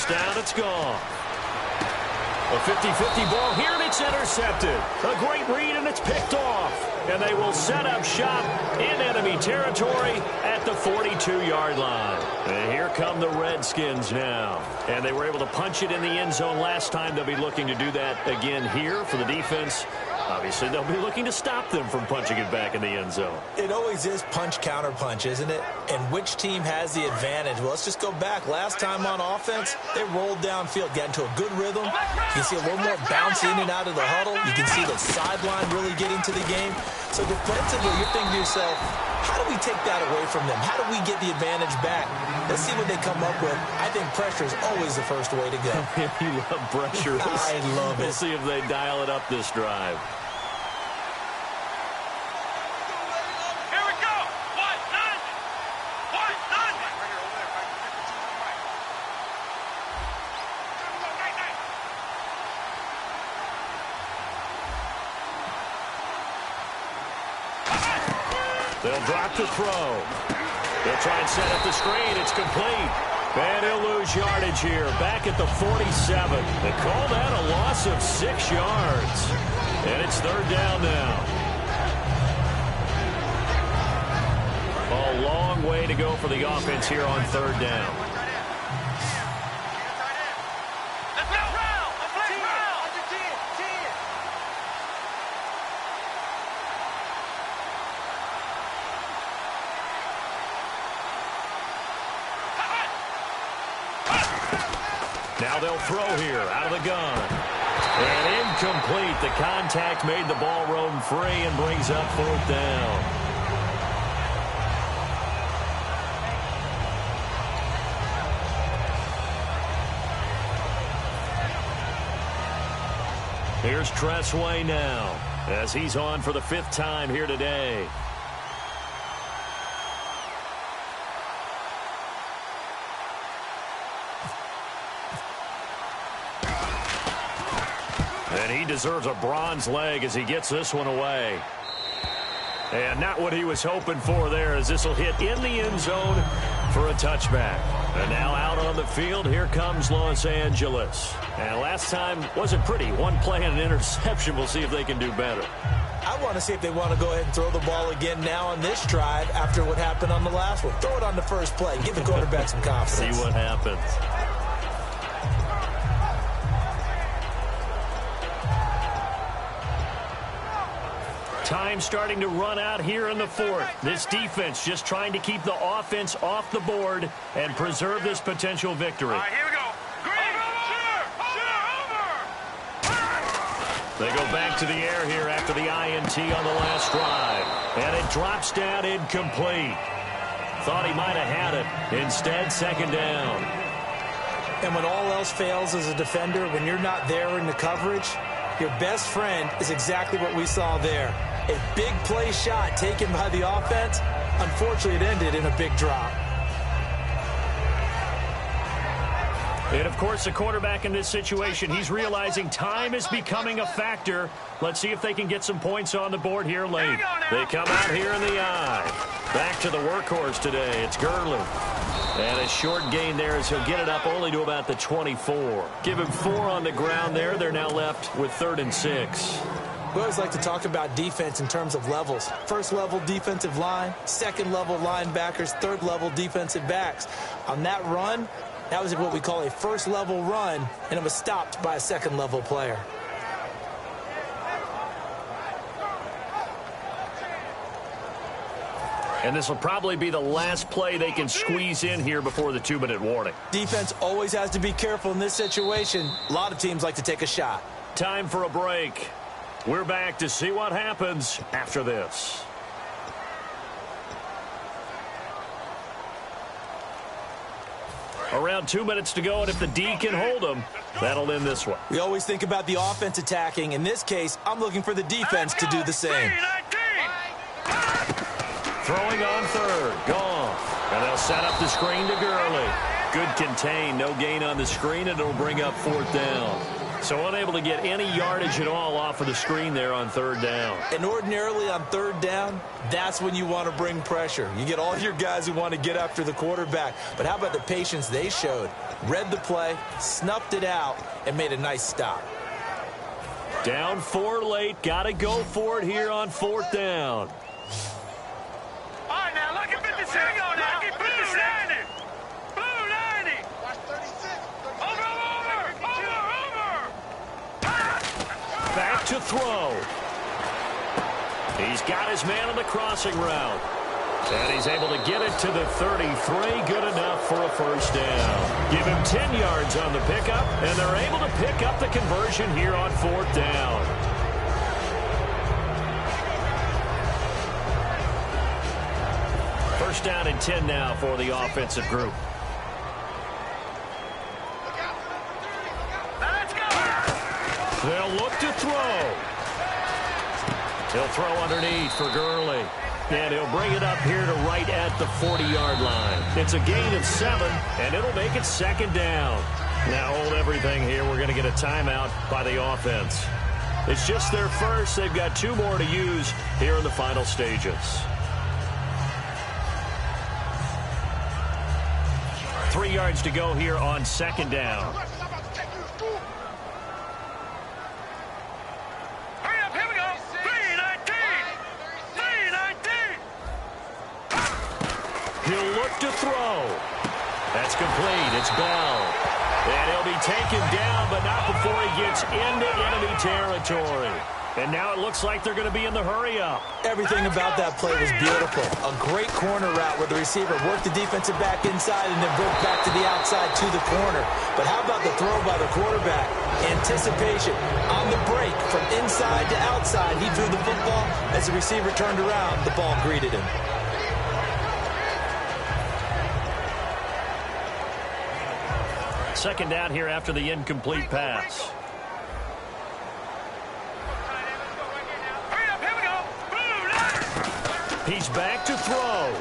Down, it's gone. A 50-50 ball here, and it's intercepted. A great read, and it's picked off. And they will set up shop in enemy territory at the 42-yard line. And here come the Redskins now. And they were able to punch it in the end zone last time. They'll be looking to do that again here for the defense. Obviously, they'll be looking to stop them from punching it back in the end zone. It always is punch-counter-punch, isn't it? And which team has the advantage? Well, let's just go back. Last time on offense, they rolled downfield, got into a good rhythm. You can see a little more bounce in and out of the huddle. You can see the sideline really get into the game. So defensively, you're thinking to yourself, how do we take that away from them? How do we get the advantage back? Let's see what they come up with. I think pressure is always the first way to go. You love pressure. I love it. We'll see if they dial it up this drive. They'll drop the throw. They'll try and set up the screen. It's complete. And he'll lose yardage here. Back at the 47. They call that a loss of 6 yards. And it's third down now. A long way to go for the offense here on third down. Now they'll throw here out of the gun. And incomplete. The contact made the ball roam free and brings up fourth down. Here's Tressway now as he's on for the 5th time here today. And he deserves a bronze leg as he gets this one away. And not what he was hoping for there, as this will hit in the end zone for a touchback. And now out on the field, here comes Los Angeles. And last time wasn't pretty. One play and an interception. We'll see if they can do better. I want to see if they want to go ahead and throw the ball again now on this drive after what happened on the last one. Throw it on the first play. Give the quarterback some confidence. See what happens. Time starting to run out here in the fourth. This defense just trying to keep the offense off the board and preserve this potential victory. All right, here we go. Green, They go back to the air here after the INT on the last drive. And it drops down incomplete. Thought he might have had it. Instead, second down. And when all else fails as a defender, when you're not there in the coverage, your best friend is exactly what we saw there. A big play shot taken by the offense. Unfortunately, it ended in a big drop. And, of course, the quarterback in this situation, he's realizing time is becoming a factor. Let's see if they can get some points on the board here late. They come out here in the eye. Back to the workhorse today. It's Gurley. And a short gain there as he'll get it up only to about the 24. Give him 4 on the ground there. They're now left with 3rd and 6. We always like to talk about defense in terms of levels. First level defensive line, second level linebackers, third level defensive backs. On that run, that was what we call a first level run, and it was stopped by a second level player. And this will probably be the last play they can squeeze in here before the 2-minute warning. Defense always has to be careful in this situation. A lot of teams like to take a shot. Time for a break. We're back to see what happens after this. Around 2 minutes to go, and if the D can hold them, that'll end this one. We always think about the offense attacking. In this case, I'm looking for the defense to do the same. Throwing on third. Gone. And they'll set up the screen to Gurley. Good contain. No gain on the screen, and it'll bring up 4th down. So unable to get any yardage at all off of the screen there on 3rd down. And ordinarily on 3rd down, that's when you want to bring pressure. You get all your guys who want to get after the quarterback. But how about the patience they showed? Read the play, snuffed it out, and made a nice stop. Down 4 late. Got to go for it here on 4th down. All right, now, look at 56. Here we go now. Blue 90. Blue 90. Watch 36. Over. Back to throw. He's got his man on the crossing route. And he's able to get it to the 33. Good enough for a 1st down. Give him 10 yards on the pickup, and they're able to pick up the conversion here on 4th down. First down and 10 now for the offensive group. They'll look to throw. He'll throw underneath for Gurley. And he'll bring it up here to right at the 40-yard line. It's a gain of 7, and it'll make it 2nd down. Now hold everything here. We're going to get a timeout by the offense. It's just their first. They've got 2 more to use here in the final stages. 3 yards to go here on 2nd down. He'll look to throw. That's complete. It's Bell. And he'll be taken down, but not before he gets into enemy territory. And now it looks like they're going to be in the hurry-up. Everything about that play was beautiful. A great corner route where the receiver worked the defensive back inside and then broke back to the outside to the corner. But how about the throw by the quarterback? Anticipation on the break from inside to outside. He threw the football. As the receiver turned around, the ball greeted him. Second down here after the incomplete pass. He's back to throw.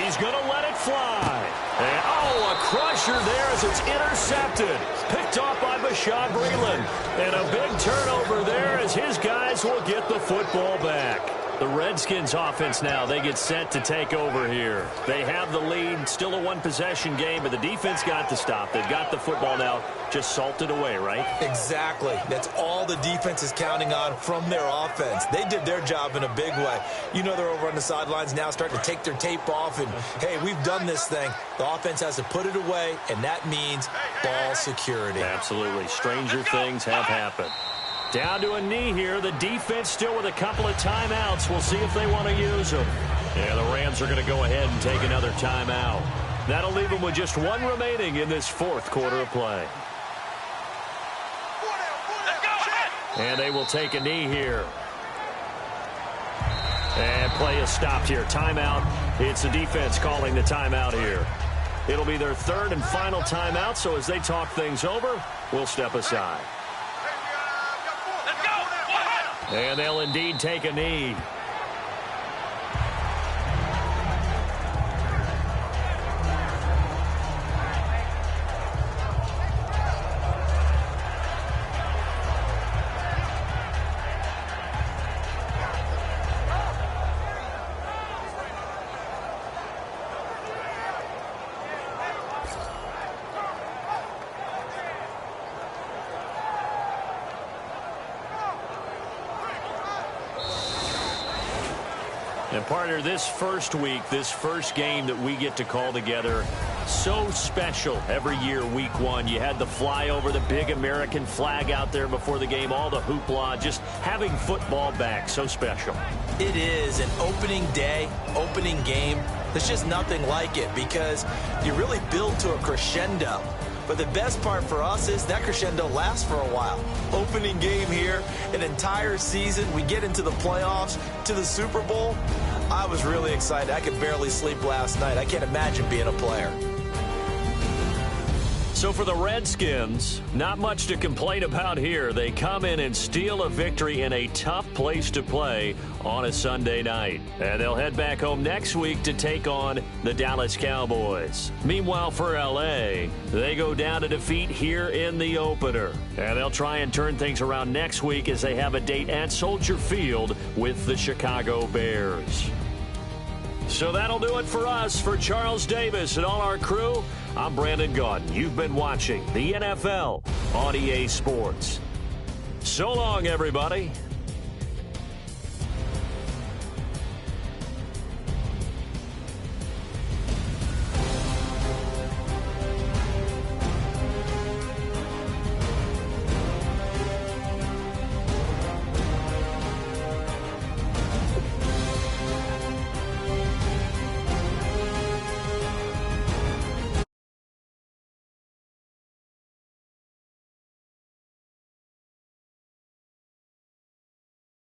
He's going to let it fly. And, a crusher there as it's intercepted. Picked off by Bashaud Breeland. And a big turnover there as his guys will get the football back. The Redskins offense now, they get set to take over here. They have the lead, still a 1-possession game, but the defense got to stop. They've got the football now, just salted away, right? Exactly. That's all the defense is counting on from their offense. They did their job in a big way. You know they're over on the sidelines now starting to take their tape off and, hey, we've done this thing. The offense has to put it away, and that means ball security. Absolutely. Stranger things have happened. Down to a knee here. The defense still with a couple of timeouts. We'll see if they want to use them. Yeah, the Rams are going to go ahead and take another timeout. That'll leave them with just one remaining in this fourth quarter of play. And they will take a knee here. And play is stopped here. Timeout. It's the defense calling the timeout here. It'll be their third and final timeout, so as they talk things over, we'll step aside. And they'll indeed take a knee. And partner, this first week, this first game that we get to call together, so special every year, week one. You had the flyover, the big American flag out there before the game, all the hoopla, just having football back, so special. It is an opening day, opening game. There's just nothing like it because you really build to a crescendo. But the best part for us is that crescendo lasts for a while. Opening game here, an entire season. We get into the playoffs, to the Super Bowl. I was really excited. I could barely sleep last night. I can't imagine being a player. So for the Redskins, not much to complain about here. They come in and steal a victory in a tough place to play on a Sunday night. And they'll head back home next week to take on the Dallas Cowboys. Meanwhile, for L.A., they go down to defeat here in the opener. And they'll try and turn things around next week as they have a date at Soldier Field with the Chicago Bears. So that'll do it for us. For Charles Davis and all our crew, I'm Brandon Gaudin. You've been watching the NFL on EA Sports. So long, everybody.